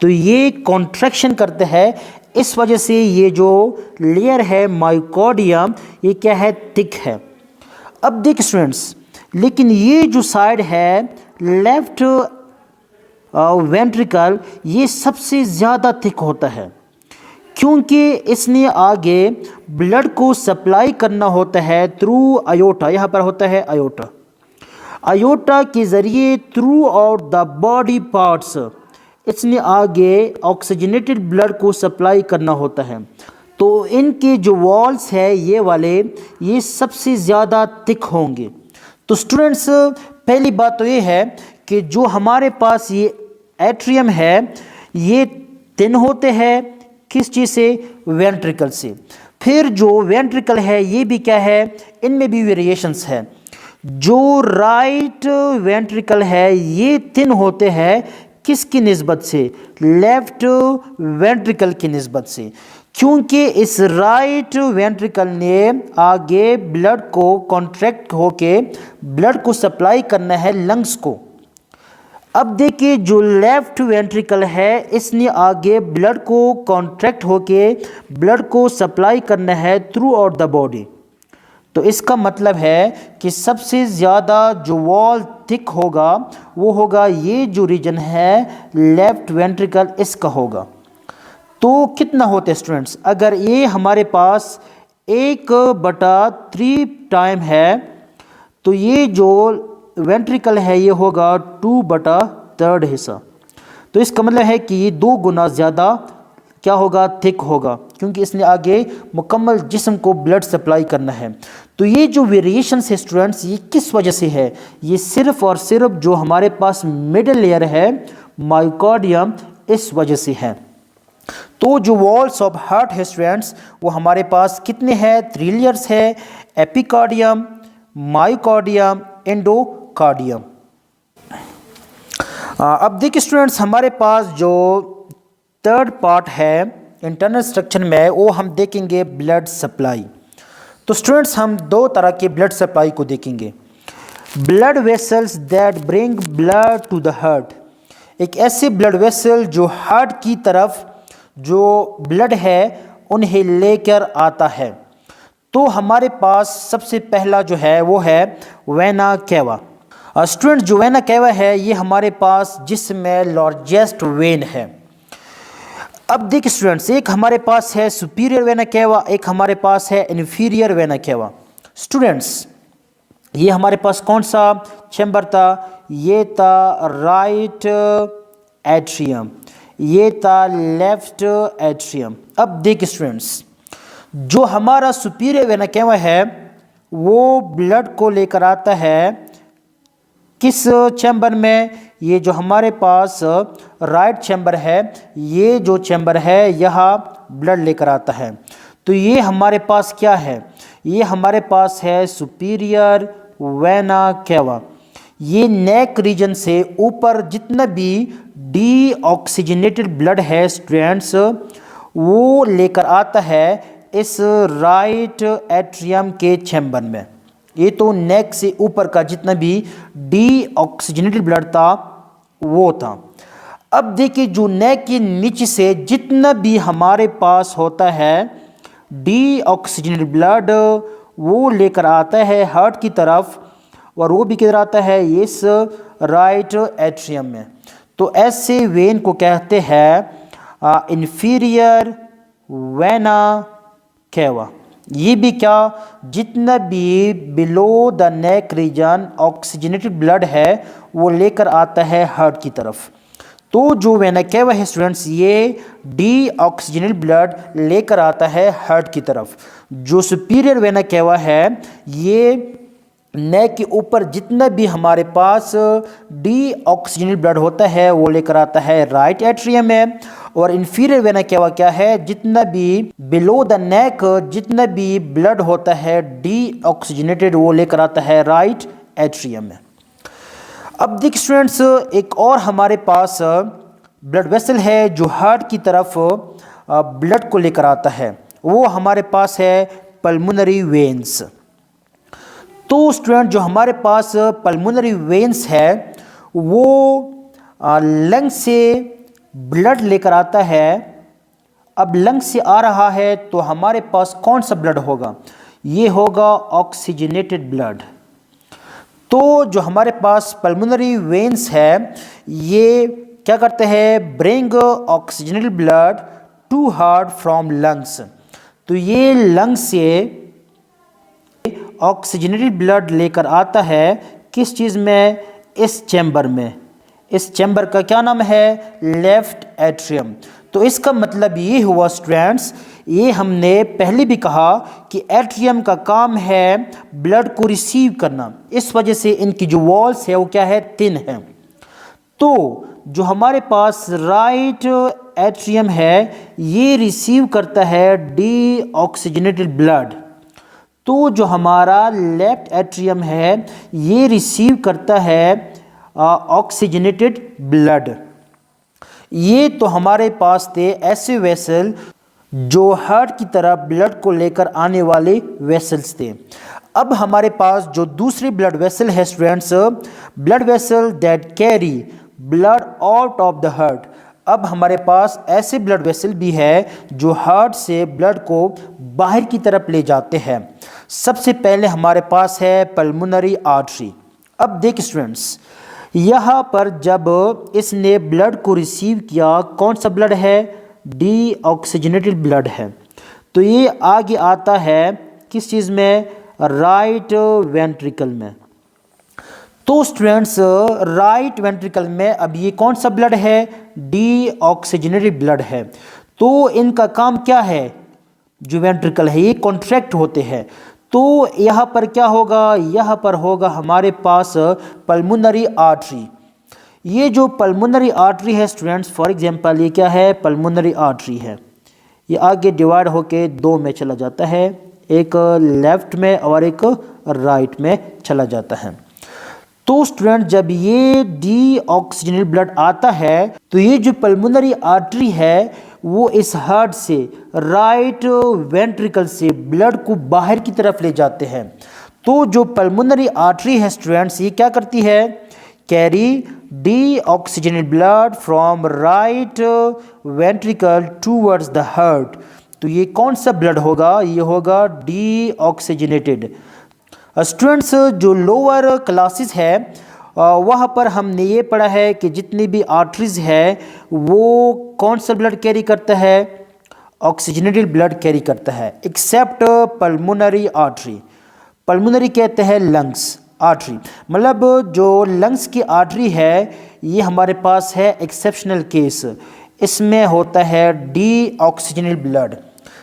S1: तो ये कॉन्ट्रैक्शन करता है, इस वजह से ये जो लेयर है मायोकार्डियम ये क्या है? थिक है। अब देख स्टूडेंट्स, लेकिन ये जो साइड है लेफ्ट वेंट्रिकल ये सबसे ज़्यादा थिक होता है क्योंकि इसने आगे ब्लड को सप्लाई करना होता है थ्रू आयोटा। यहाँ पर होता है आयोटा। आयोटा के ज़रिए through out the body parts इसने आगे ऑक्सीजनेटेड ब्लड को सप्लाई करना होता है। तो इनके जो वॉल्स है ये वाले, ये सबसे ज़्यादा थिक होंगे। तो स्टूडेंट्स, पहली बात तो ये है कि जो हमारे पास ये एट्रियम है ये थिन होते हैं किस चीज़ से? वेंट्रिकल से। फिर जो वेंट्रिकल है ये भी क्या है? इनमें भी वेरिएशंस है। जो राइट वेंट्रिकल है ये थिन होते हैं किसकी निस्बत से? लेफ्ट वेंट्रिकल की निस्बत से, क्योंकि इस राइट वेंट्रिकल ने आगे ब्लड को कॉन्ट्रैक्ट होके ब्लड को सप्लाई करना है लंग्स को। अब देखिए जो लेफ्ट वेंट्रिकल है इसने आगे ब्लड को कॉन्ट्रैक्ट होके ब्लड को सप्लाई करना है थ्रू आउट द बॉडी। तो इसका मतलब है कि सबसे ज़्यादा जो वॉल थिक होगा वो होगा ये जो रीजन है लेफ्ट वेंट्रिकल, इसका होगा। तो कितना होते हैं स्टूडेंट्स? अगर ये हमारे पास 1/3 टाइम है तो ये जो वेंट्रिकल है ये होगा 2/3 हिस्सा। तो इसका मतलब है कि ये 2 गुना ज़्यादा क्या होगा? थिक होगा, क्योंकि इसने आगे मुकम्मल जिस्म को ब्लड सप्लाई करना है। तो ये जो वेरिएशंस है स्टूडेंट्स ये किस वजह से है? ये सिर्फ और सिर्फ जो हमारे पास मिडल लेयर है मायोकार्डियम, इस वजह से है। तो जो वॉल्स ऑफ हार्ट है स्टूडेंट्स वो हमारे पास कितने हैं? 3 लेयर्स है, एपिकार्डियम, मायोकार्डियम, एंडोकार्डियम। अब देखिए स्टूडेंट्स, हमारे पास जो थर्ड पार्ट है इंटरनल स्ट्रक्चर में वो हम देखेंगे ब्लड सप्लाई। तो स्टूडेंट्स हम 2 तरह के ब्लड सप्लाई को देखेंगे। Blood vessels that bring blood to the heart, एक ऐसे ब्लड वेसल जो हार्ट की तरफ जो ब्लड है उन्हें लेकर आता है। तो हमारे पास सबसे पहला जो है वो है वेना केवा। स्टूडेंट जो वेना केवा है ये हमारे पास जिसमें लार्जेस्ट वेन है। अब देखिए स्टूडेंट्स, एक हमारे पास है सुपीरियर वेना केवा, एक हमारे पास है इन्फीरियर वेना केवा। स्टूडेंट्स ये हमारे पास कौन सा चैम्बर था? ये था राइट एट्रियम, ये था लेफ्ट एट्रियम। अब देखिए स्टूडेंट्स, जो हमारा सुपीरियर वेना केवा है वो ब्लड को लेकर आता है किस चैम्बर में? ये जो हमारे पास राइट चैम्बर है, ये जो चैम्बर है यहाँ ब्लड लेकर आता है। तो ये हमारे पास क्या है? ये हमारे पास है सुपीरियर वेना केवा। ये नेक रीजन से ऊपर जितना भी डीऑक्सीजनेटेड ब्लड है स्टूडेंट्स वो लेकर आता है इस राइट एट्रियम के चैम्बर में। ये तो नेक से ऊपर का जितना भी डीऑक्सीजनेटेड ब्लड था वो था। अब देखिए जो नेक के नीचे से जितना भी हमारे पास होता है डीऑक्सीजनेटेड ब्लड वो लेकर आता है हार्ट की तरफ, और वो भी किधर आता है? इस राइट एट्रियम में। तो ऐसे वेन को कहते हैं इन्फीरियर वेना केवा। ये भी क्या? जितना भी below the neck region oxygenated blood है वो लेकर आता है हार्ट की तरफ। तो जो वेना केवा है स्टूडेंट्स ये डीऑक्सीजनेटेड ब्लड लेकर आता है हार्ट की तरफ। जो सुपीरियर वेना केवा है ये नेक के ऊपर जितना भी हमारे पास डीऑक्सीजनेटेड ब्लड होता है वो लेकर आता है राइट एट्रियम में। और इन्फीरियर वेना केवा क्या है? जितना भी बिलो द नेक जितना भी ब्लड होता है डीऑक्सीजनेटेड वो लेकर आता है राइट एट्रियम में। अब देखिए स्टूडेंट्स, एक और हमारे पास ब्लड वेसल है जो हार्ट की तरफ ब्लड को लेकर आता है, वो हमारे पास है पल्मोनरी वेन्स। तो स्टूडेंट जो हमारे पास पल्मोनरी वेन्स है वो लंग से ब्लड लेकर आता है। अब लंग से आ रहा है तो हमारे पास कौन सा ब्लड होगा? ये होगा ऑक्सीजनेटेड ब्लड। तो जो हमारे पास पल्मोनरी वेन्स है ये क्या करते हैं? Bring oxygenated blood to heart from lungs. तो ये लंग से ऑक्सीजनेटेड ब्लड लेकर आता है किस चीज़ में? इस चैम्बर में, इस चैम्बर का क्या नाम है? Left atrium. तो इसका मतलब ये हुआ स्टूडेंट्स, ये हमने पहले भी कहा कि एट्रियम का काम है ब्लड को रिसीव करना, इस वजह से इनकी जो वॉल्स है वो क्या है? थिन है। तो जो हमारे पास राइट एट्रियम है ये रिसीव करता है डीऑक्सीजनेटेड ब्लड। तो जो हमारा लेफ्ट एट्रियम है ये रिसीव करता है ऑक्सीजनेटेड ब्लड। ये तो हमारे पास थे ऐसे वेसल जो हार्ट की तरह ब्लड को लेकर आने वाले वेसल्स थे। अब हमारे पास जो दूसरी ब्लड वेसल है students, blood vessel that carry blood out of the heart. अब हमारे पास ऐसे ब्लड वेसल भी है जो हार्ट से ब्लड को बाहर की तरफ ले जाते हैं। सबसे पहले हमारे पास है पल्मोनरी आर्टरी। अब देख स्टूडेंट्स, यहाँ पर जब इसने ब्लड को रिसीव किया, कौन सा ब्लड है? डीऑक्सीजनेटेड ब्लड है। तो ये आगे आता है किस चीज़ में? राइट वेंट्रिकल में। तो स्टूडेंट्स राइट वेंट्रिकल में अब ये कौन सा ब्लड है? डीऑक्सीजनेटेड ब्लड है। तो इनका काम क्या है? जो वेंट्रिकल है ये कॉन्ट्रैक्ट होते हैं। तो यहाँ पर क्या होगा? यहाँ पर होगा हमारे पास पल्मोनरी आर्टरी। ये जो पल्मोनरी आर्टरी है स्टूडेंट्स, फॉर एग्जांपल ये क्या है? पल्मोनरी आर्टरी है। ये आगे डिवाइड होके दो में चला जाता है, एक लेफ्ट में और एक राइट में चला जाता है। तो स्टूडेंट जब ये डीऑक्सीजनेटेड ब्लड आता है तो ये जो पल्मोनरी आर्टरी है वो इस हार्ट से राइट वेंट्रिकल से ब्लड को बाहर की तरफ ले जाते हैं। तो जो पल्मोनरी आर्टरी है स्टूडेंट्स ये क्या करती है? Carry deoxygenated blood from right ventricle towards the heart. तो ये कौन सा ब्लड होगा? ये होगा डीऑक्सीजनेटेड। स्टूडेंट्स जो लोअर क्लासेस है वहाँ पर हमने ये पढ़ा है कि जितनी भी आर्टरीज है वो कौन सा ब्लड कैरी करता है? ऑक्सीजनेटेड ब्लड कैरी करता है, एक्सेप्ट पल्मोनरी आर्टरी। पल्मोनरी कहते हैं लंग्स आर्टरी, मतलब जो लंग्स की आर्टरी है ये हमारे पास है एक्सेप्शनल केस, इसमें होता है डीऑक्सीजनेटेड ब्लड।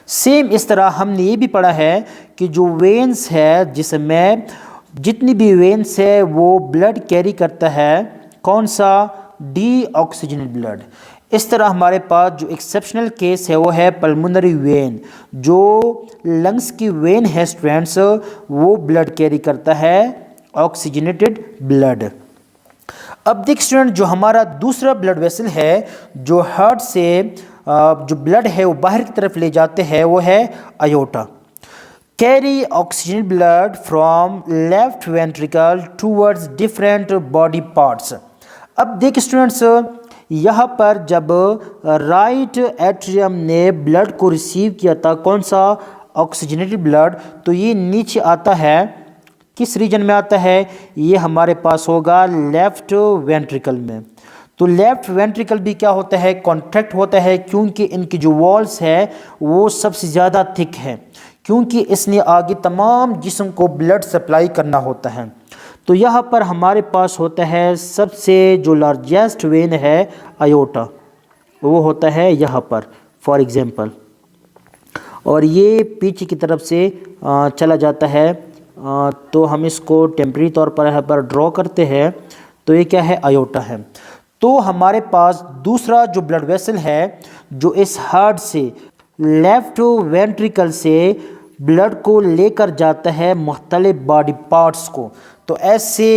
S1: सेम इस तरह हमने ये भी पढ़ा है कि जो वेन्स है जिसमें जितनी भी वेन्स है वो ब्लड कैरी करता है कौन सा? Deoxygenated blood. इस तरह हमारे पास जो एक्सेप्शनल केस है वो है पल्मोनरी वेन। जो लंग्स की वेन है स्टूडेंट्स वो ब्लड कैरी करता है ऑक्सीजनेटेड ब्लड। अब देख स्टूडेंट जो हमारा दूसरा ब्लड वेसल है जो हार्ट से जो ब्लड है वो बाहर की तरफ ले जाते हैं वो है aorta. Carry oxygen blood from left ventricle towards different body parts. अब देख स्टूडेंट्स यहाँ पर जब राइट एट्रियम ने ब्लड को रिसीव किया था कौन सा? Oxygenated blood. तो ये नीचे आता है, किस रीजन में आता है? ये हमारे पास होगा लेफ्ट वेंट्रिकल में। तो लेफ्ट वेंट्रिकल भी क्या होता है? कॉन्ट्रैक्ट होता है, क्योंकि इनकी जो वॉल्स है वो सबसे ज़्यादा थिक है, क्योंकि इसने आगे तमाम जिस्म को ब्लड सप्लाई करना होता है। तो यहाँ पर हमारे पास होता है सबसे जो लार्जेस्ट वेन है अयोटा, वो होता है यहाँ पर फॉर एग्जांपल, और ये पीछे की तरफ से चला जाता है। तो हम इसको टेम्परेरी तौर पर यहाँ पर ड्रॉ करते हैं। तो ये क्या है? अयोटा है। तो हमारे पास दूसरा जो ब्लड वेसल है जो इस हार्ट से लेफ्ट वेंट्रिकल से ब्लड को लेकर जाता है मुख्तलिफ बॉडी पार्ट्स को। तो ऐसे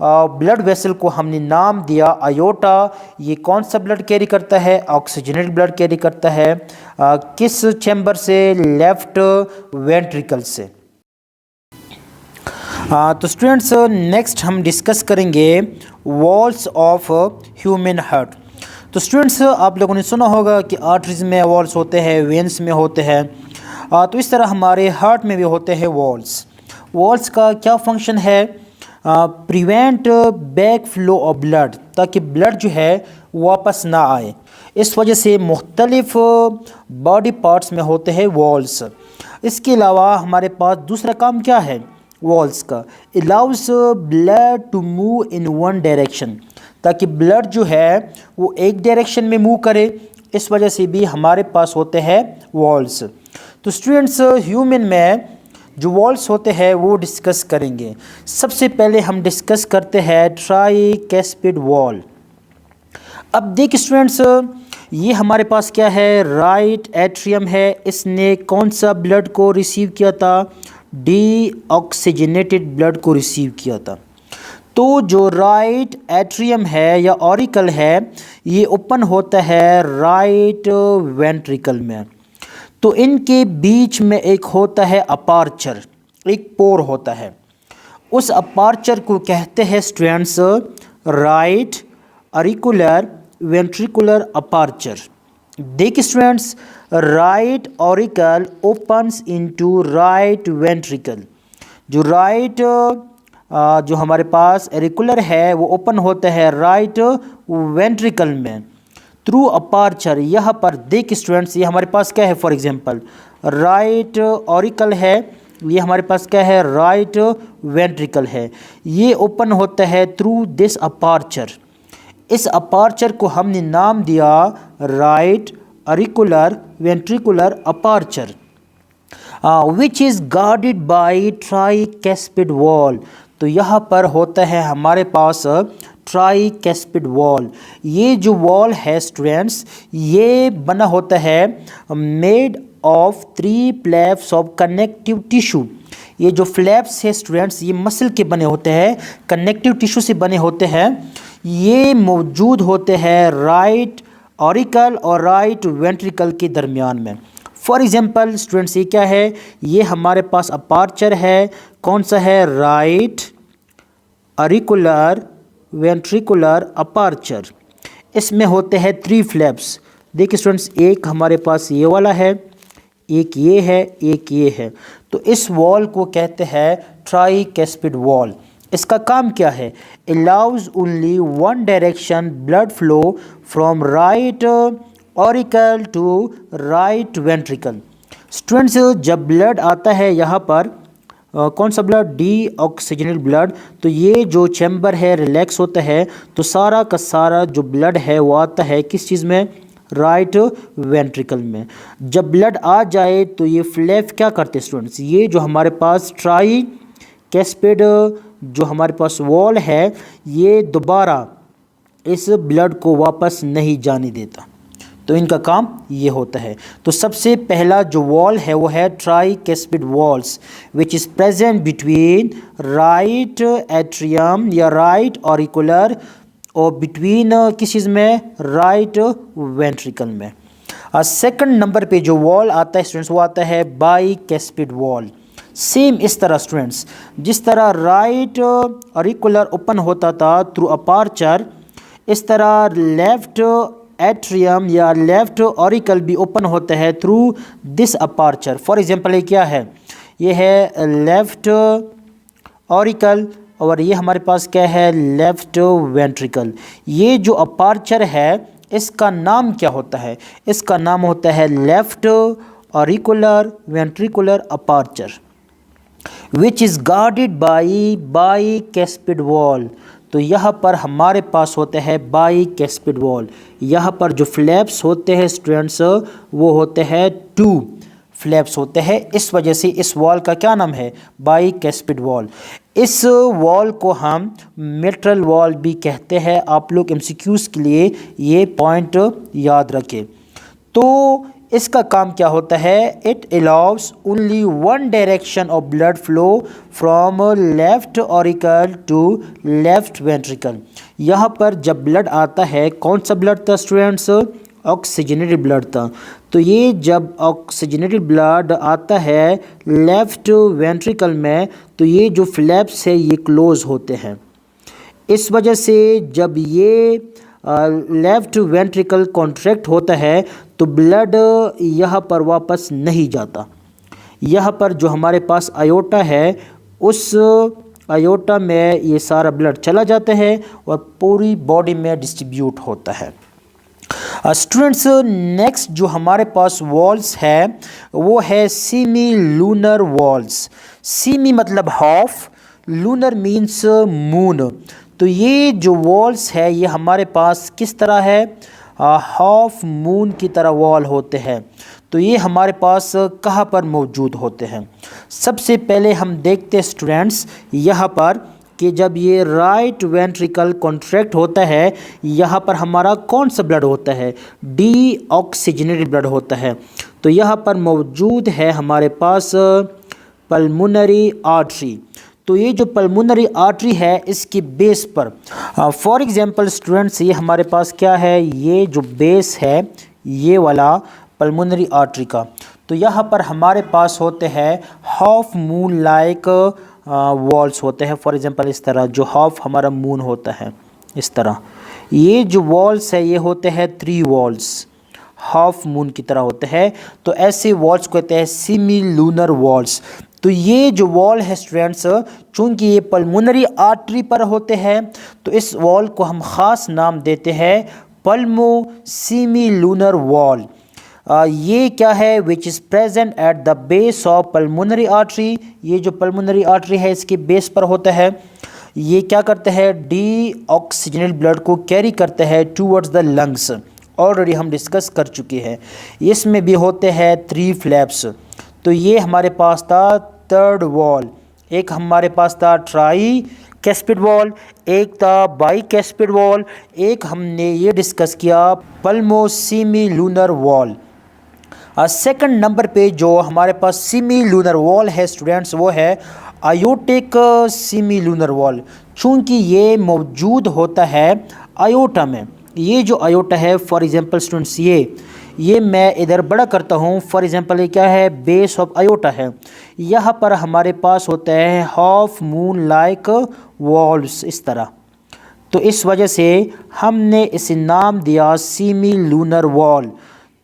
S1: ब्लड वेसल को हमने नाम दिया अयोटा। ये कौन सा ब्लड कैरी करता है? ऑक्सीजनेटेड ब्लड कैरी करता है। किस चैम्बर से? लेफ्ट वेंट्रिकल से। तो स्टूडेंट्स नेक्स्ट हम डिस्कस करेंगे वॉल्स ऑफ ह्यूमन हार्ट। तो स्टूडेंट्स आप लोगों ने सुना होगा कि आर्टरीज में वॉल्स होते हैं, वेन्स में होते हैं। तो इस तरह हमारे हार्ट में भी होते हैं वॉल्स। वॉल्स का क्या फंक्शन है? Prevent back flow of blood, ताकि ब्लड जो है वापस ना आए। इस वजह से मुख्तलिफ बॉडी पार्ट्स में होते हैं वॉल्स। इसके अलावा हमारे पास दूसरा काम क्या है वॉल्स का? Allows blood to move in one direction, ताकि ब्लड जो है वो एक डायरेक्शन में मूव करे। इस वजह से भी हमारे पास होते हैं वॉल्स। तो स्टूडेंट्स, ह्यूमन में जो वॉल्स होते हैं वो डिस्कस करेंगे। सबसे पहले हम डिस्कस करते हैं ट्राइकैस्पिड वॉल। अब देखिए स्टूडेंट्स, ये हमारे पास क्या है, राइट एट्रियम है। इसने कौन सा ब्लड को रिसीव किया था, डीऑक्सीजनेटेड ब्लड को रिसीव किया था। तो जो राइट एट्रियम है या ऑरिकल है, ये ओपन होता है राइट वेंट्रिकल में। तो इनके बीच में एक होता है अपार्चर, एक पोर होता है। उस अपार्चर को कहते हैं students right auricular ventricular aperture. देखिए students, right auricle opens into right ventricle. जो राइट जो हमारे पास एरिकुलर है वो ओपन होता है राइट वेंट्रिकल में थ्रू अपार्चर। यहाँ पर देखिए स्टूडेंट्स, ये हमारे पास क्या है, फॉर एग्जांपल राइट ऑरिकल है, ये हमारे पास क्या है, राइट वेंट्रिकल है। ये ओपन होता है थ्रू दिस अपार्चर। इस अपार्चर को हमने नाम दिया right auricular ventricular aperture, which is guarded by tricuspid valve. तो यहाँ पर होता है हमारे पास ट्राइकैस्पिड वॉल। ये जो वॉल है स्टूडेंट्स, ये बना होता है made of 3 flaps of connective tissue. ये जो फ्लैप्स है स्टूडेंट्स, ये मसल के बने होते हैं, कनेक्टिव टिश्यू से बने होते हैं। ये मौजूद होते हैं राइट ऑरिकल और राइट वेंट्रिकल के दरमियान में। फॉर एग्जांपल स्टूडेंट्स, ये क्या है, ये हमारे पास अपार्चर है, कौन सा है, राइट ऑरिकुलर वेंट्रिकुलर अपार्चर। इसमें होते हैं 3 फ्लैप्स। देखिए स्टूडेंट्स, एक हमारे पास ये वाला है, एक ये है, एक ये है। तो इस वॉल को कहते हैं ट्राइकैस्पिड वॉल। इसका काम क्या है, allows only one direction blood flow from right auricle to right ventricle. Students, जब ब्लड आता है यहाँ पर कौन सा ब्लड, डीऑक्सीजनेटेड ब्लड, तो ये जो चैम्बर है रिलैक्स होता है, तो सारा का सारा जो ब्लड है वो आता है किस चीज़ में, राइट वेंट्रिकल में। जब ब्लड आ जाए तो ये फ्लैप क्या करते हैं स्टूडेंट्स, ये जो हमारे पास ट्राइकैस्पिड जो हमारे पास वॉल है, ये दोबारा इस ब्लड को वापस नहीं जाने देता। तो इनका काम ये होता है। तो सबसे पहला जो वॉल है वो है tricuspid valves, which is present between right atrium या राइट ऑरिकुलर और बिटवीन किस चीज़ में, राइट वेंट्रिकल में। सेकंड नंबर पे जो वॉल आता है स्टूडेंट्स, वो आता है बाइकैस्पिड वॉल। सेम इस तरह स्टूडेंट्स, जिस तरह राइट ऑरिकुलर ओपन होता था थ्रू अपार्चर, इस तरह लेफ्ट एट्रियम या लेफ्ट ऑरिकल भी ओपन होता है through this aperture. For example ये क्या है, ये है लेफ्ट ऑरिकल और ये हमारे पास क्या है, लेफ्ट वेंट्रिकल। ये जो अपार्चर है इसका नाम क्या होता है, इसका नाम होता है left auricular ventricular aperture, which is guarded by bicuspid valve. तो यहाँ पर हमारे पास होते हैं बाइकैस्पिड वॉल। यहाँ पर जो फ्लैप्स होते हैं स्टूडेंट्स, वो होते हैं 2 फ्लैप्स होते हैं। इस वजह से इस वॉल का क्या नाम है, बाइकैस्पिड वॉल। इस वॉल को हम मिट्रल वॉल भी कहते हैं। आप लोग एमसीक्यूज के लिए ये पॉइंट याद रखें। तो इसका काम क्या होता है, it allows only one direction of blood flow from left auricle to left ventricle. यहाँ पर जब ब्लड आता है, कौन सा ब्लड था स्टूडेंट्स, ऑक्सीजनेटेड ब्लड था। तो ये जब ऑक्सीजनेटेड ब्लड आता है लेफ्ट वेंट्रिकल में, तो ये जो फ्लैप्स है ये क्लोज होते हैं। इस वजह से जब ये लेफ्ट वेंट्रिकल कॉन्ट्रैक्ट होता है तो ब्लड यहाँ पर वापस नहीं जाता। यहाँ पर जो हमारे पास आयोटा है, उस आयोटा में ये सारा ब्लड चला जाता है और पूरी बॉडी में डिस्ट्रीब्यूट होता है। स्टूडेंट्स, नेक्स्ट जो हमारे पास वॉल्स है वो है सेमी लूनर वॉल्स। सेमी मतलब हाफ, लूनर मीन्स मून। तो ये जो वॉल्स है ये हमारे पास किस तरह है, हाफ मून की तरह वॉल होते हैं। तो ये हमारे पास कहाँ पर मौजूद होते हैं। सबसे पहले हम देखते हैं स्टूडेंट्स यहाँ पर कि जब ये राइट वेंट्रिकल कॉन्ट्रैक्ट होता है यहाँ पर हमारा कौन सा ब्लड होता है, डी ऑक्सीजनेटेड ब्लड होता है। तो यहाँ पर मौजूद है हमारे पास पल्मोनरी आर्टरी। तो ये जो पल्मोनरी आर्टरी है इसकी बेस पर फॉर एग्जांपल स्टूडेंट्स ये हमारे पास क्या है, ये जो बेस है ये वाला पल्मोनरी आर्टरी का। तो यहाँ पर हमारे पास होते हैं हाफ मून लाइक वॉल्स होते हैं। फॉर एग्जांपल इस तरह जो हाफ हमारा मून होता है इस तरह, ये जो वॉल्स है ये होते हैं 3 वॉल्स हाफ मून की तरह होते हैं। तो ऐसे वॉल्स को कहते हैं सेमी लूनर वॉल्स। तो ये जो वॉल है स्टूडेंट्स चूँकि ये पल्मोनरी आर्टरी पर होते हैं तो इस वॉल को हम ख़ास नाम देते हैं पल्मो सेमी लूनर वॉल। ये क्या है, विच is present at the base of pulmonary artery. ये जो पल्मोनरी आर्टरी है इसके बेस पर होता है। ये क्या करते हैं, डी ऑक्सीजनेटेड ब्लड को कैरी करते हैं टूवर्ड्स द लंग्स। ऑलरेडी हम डिस्कस कर चुके हैं। इसमें भी होते हैं 3 फ्लैप्स। तो ये हमारे पास था 3rd वॉल, एक हमारे पास था ट्राई कैस्पिड वॉल, एक था बाई कैस्पिड वॉल, एक हमने ये डिस्कस किया pulmo semi lunar wall. Second number पे जो हमारे पास सेमी लूनर वॉल है स्टूडेंट्स वो है आयोटिक सेमी लूनर वॉल। चूँकि ये मौजूद होता है आयोटा में। ये जो आयोटा है फॉर एग्जांपल स्टूडेंट्स ये मैं इधर बड़ा करता हूँ। फॉर एग्जांपल ये क्या है, बेस ऑफ आयोटा है। यहाँ पर हमारे पास होता है हाफ मून लाइक वॉल्स इस तरह। तो इस वजह से हमने इसे नाम दिया सेमी लूनर वॉल।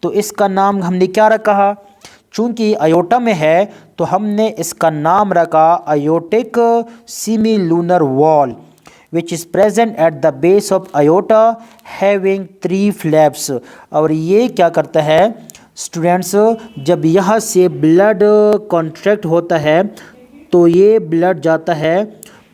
S1: तो इसका नाम हमने क्या रखा, चूँकि आयोटा में है तो हमने इसका नाम रखा aortic semi lunar wall which is present at the base of aorta having 3 flaps। और ये क्या करता है स्टूडेंट्स, जब यहाँ से ब्लड कॉन्ट्रैक्ट होता है तो ये ब्लड जाता है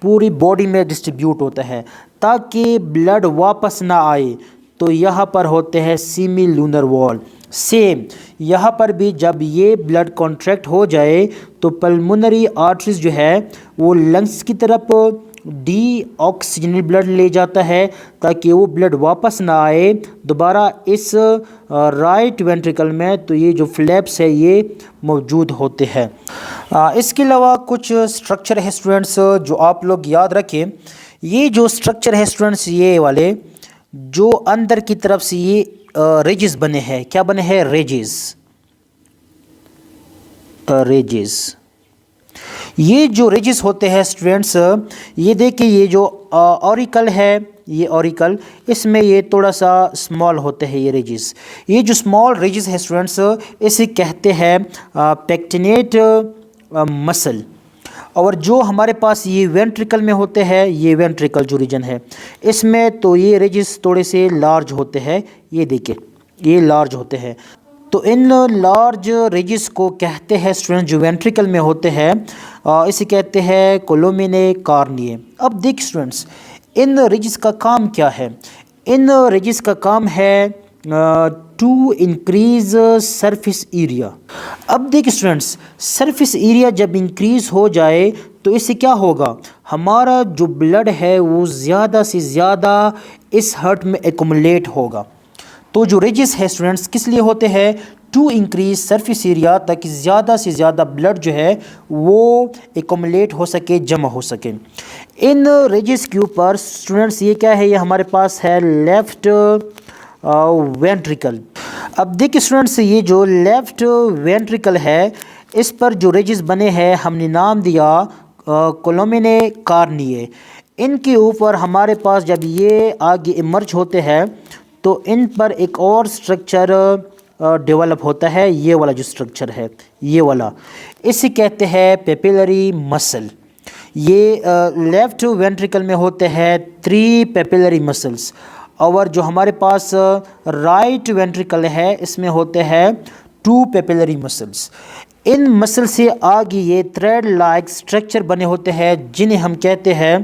S1: पूरी बॉडी में डिस्ट्रीब्यूट होता है ताकि ब्लड वापस ना आए। तो यहाँ पर होते हैं सेमी लूनर वॉल। सेम यहाँ पर भी जब ये ब्लड कॉन्ट्रैक्ट हो जाए तो पल्मोनरी आर्टरीज जो है वो लंग्स की तरफ डी ऑक्सीजनेटेड ब्लड ले जाता है ताकि वो ब्लड वापस ना आए दोबारा इस राइट वेंट्रिकल में। तो ये जो फ्लैप्स है ये मौजूद होते हैं। इसके अलावा कुछ स्ट्रक्चर है स्टूडेंट्स जो आप लोग याद रखें। ये जो स्ट्रक्चर है स्टूडेंट्स ये वाले जो अंदर की तरफ से ये रेजेस बने हैं, क्या बने हैं, रेजेस। ये जो रेजेस होते हैं स्टूडेंट्स ये देखिए ये जो ऑरिकल है ये ऑरिकल, इसमें ये थोड़ा सा स्मॉल होते हैं ये रेजेस। ये जो स्मॉल रेजेस है स्टूडेंट्स इसे कहते हैं पेक्टिनेट मसल। और जो हमारे पास ये वेंट्रिकल में होते हैं, ये वेंट्रिकल जो रीजन है इसमें तो ये रेजेस थोड़े से लार्ज होते हैं। ये देखिए ये लार्ज होते हैं। तो इन लार्ज रेजेस को कहते हैं स्टूडेंट जो वेंट्रिकल में होते हैं इसे कहते हैं कोलोमिने कार्निये। अब देखिए स्टूडेंट्स इन रेजेस का काम क्या है। इन रेजेस का काम है टू इंक्रीज सरफेस एरिया। अब देखिए स्टूडेंट्स सरफेस एरिया जब इंक्रीज हो जाए तो इससे क्या होगा, हमारा जो ब्लड है वो ज़्यादा से ज़्यादा इस हार्ट में एक्युमुलेट होगा। तो जो रेजेस है स्टूडेंट्स किस लिए होते हैं, टू इंक्रीज सरफेस एरिया, ताकि ज़्यादा से ज़्यादा ब्लड जो है वो एक्युमुलेट हो सके, जमा हो सके। इन रेजेस के ऊपर स्टूडेंट्स ये क्या है, ये हमारे पास है लेफ़्ट वेंट्रिकल। अब देखिए स्टूडेंट्स ये जो लेफ़्ट वेंट्रिकल है इस पर जो रेजेस बने हैं हमने नाम दिया कोलोमिने कार्निये। इनके ऊपर हमारे पास जब ये आगे इमर्ज होते हैं तो इन पर एक और स्ट्रक्चर डेवलप होता है। ये वाला जो स्ट्रक्चर है ये वाला, इसे कहते हैं पेपिलरी मसल। ये लेफ़्ट वेंट्रिकल में होते हैं 3 पेपिलरी मसल्स। और जो हमारे पास राइट वेंट्रिकल है इसमें होते हैं 2 पेपिलरी मसल्स। इन मसल से आगे ये थ्रेड लाइक स्ट्रक्चर बने होते हैं जिन्हें हम कहते हैं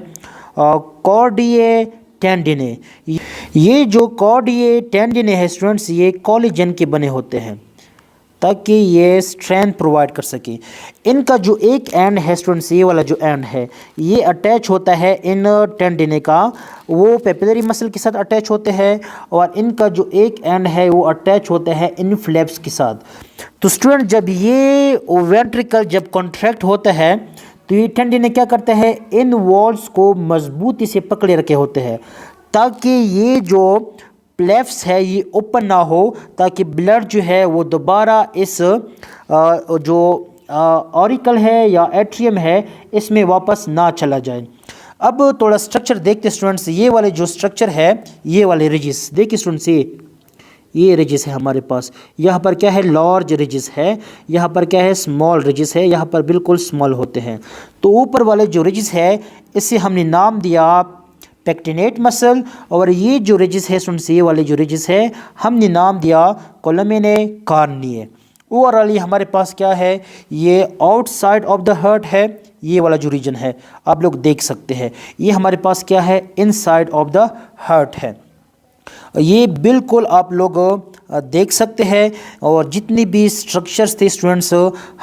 S1: कॉर्डिए टेंडिने। ये जो कॉर्डिए टेंडिने है स्टूडेंट्स, ये कोलेजन के बने होते हैं ताकि ये स्ट्रेंथ प्रोवाइड कर सके। इनका जो एक एंड है स्टूडेंट्स, ये वाला जो एंड है ये अटैच होता है इन टेंडिने का, वो पेपिलरी मसल के साथ अटैच होते हैं, और इनका जो एक एंड है वो अटैच होता है इन फ्लैप्स के साथ। तो स्टूडेंट जब ये वेंट्रिकल जब कॉन्ट्रैक्ट होता है तो ये टेंडिने क्या करते हैं, इन वॉल्स को मजबूती से पकड़े रखे होते हैं ताकि ये जो फ्लैप्स है ये ओपन ना हो, ताकि ब्लड जो है वो दोबारा इस जो ऑरिकल है या एट्रियम है इसमें वापस ना चला जाए। अब थोड़ा स्ट्रक्चर देखते स्टूडेंट्स। ये वाले जो स्ट्रक्चर है, ये वाले रिजिस देखिए स्टूडेंट्स, ये रिजिस है हमारे पास। यहाँ पर क्या है, लार्ज रिजिस है, यहाँ पर क्या है, स्मॉल रिजिस है, यहाँ पर बिल्कुल स्मॉल होते हैं। तो ऊपर वाले जो रिजिस है इसे हमने नाम दिया पेक्टिनेट मसल, और ये जो रिजिस है स्टूडेंट्स, ये वाले जो रिजिस है हमने नाम दिया कोलमेने कार्निये। ओवरऑल ये हमारे पास क्या है, ये आउटसाइड ऑफ द हार्ट है, ये वाला जो रीजन है आप लोग देख सकते हैं। ये हमारे पास क्या है, इनसाइड ऑफ द हार्ट है। ये बिल्कुल आप लोग देख सकते हैं। और जितनी भी स्ट्रक्चर्स थे स्टूडेंट्स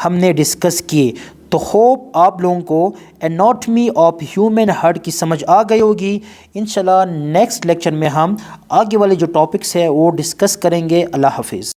S1: हमने डिस्कस किए, तो होप आप लोगों को एनाटॉमी ऑफ ह्यूमन हार्ट की समझ आ गई होगी। इंशाल्लाह नेक्स्ट लेक्चर में हम आगे वाले जो टॉपिक्स है वो डिस्कस करेंगे। अल्लाह हाफिज़।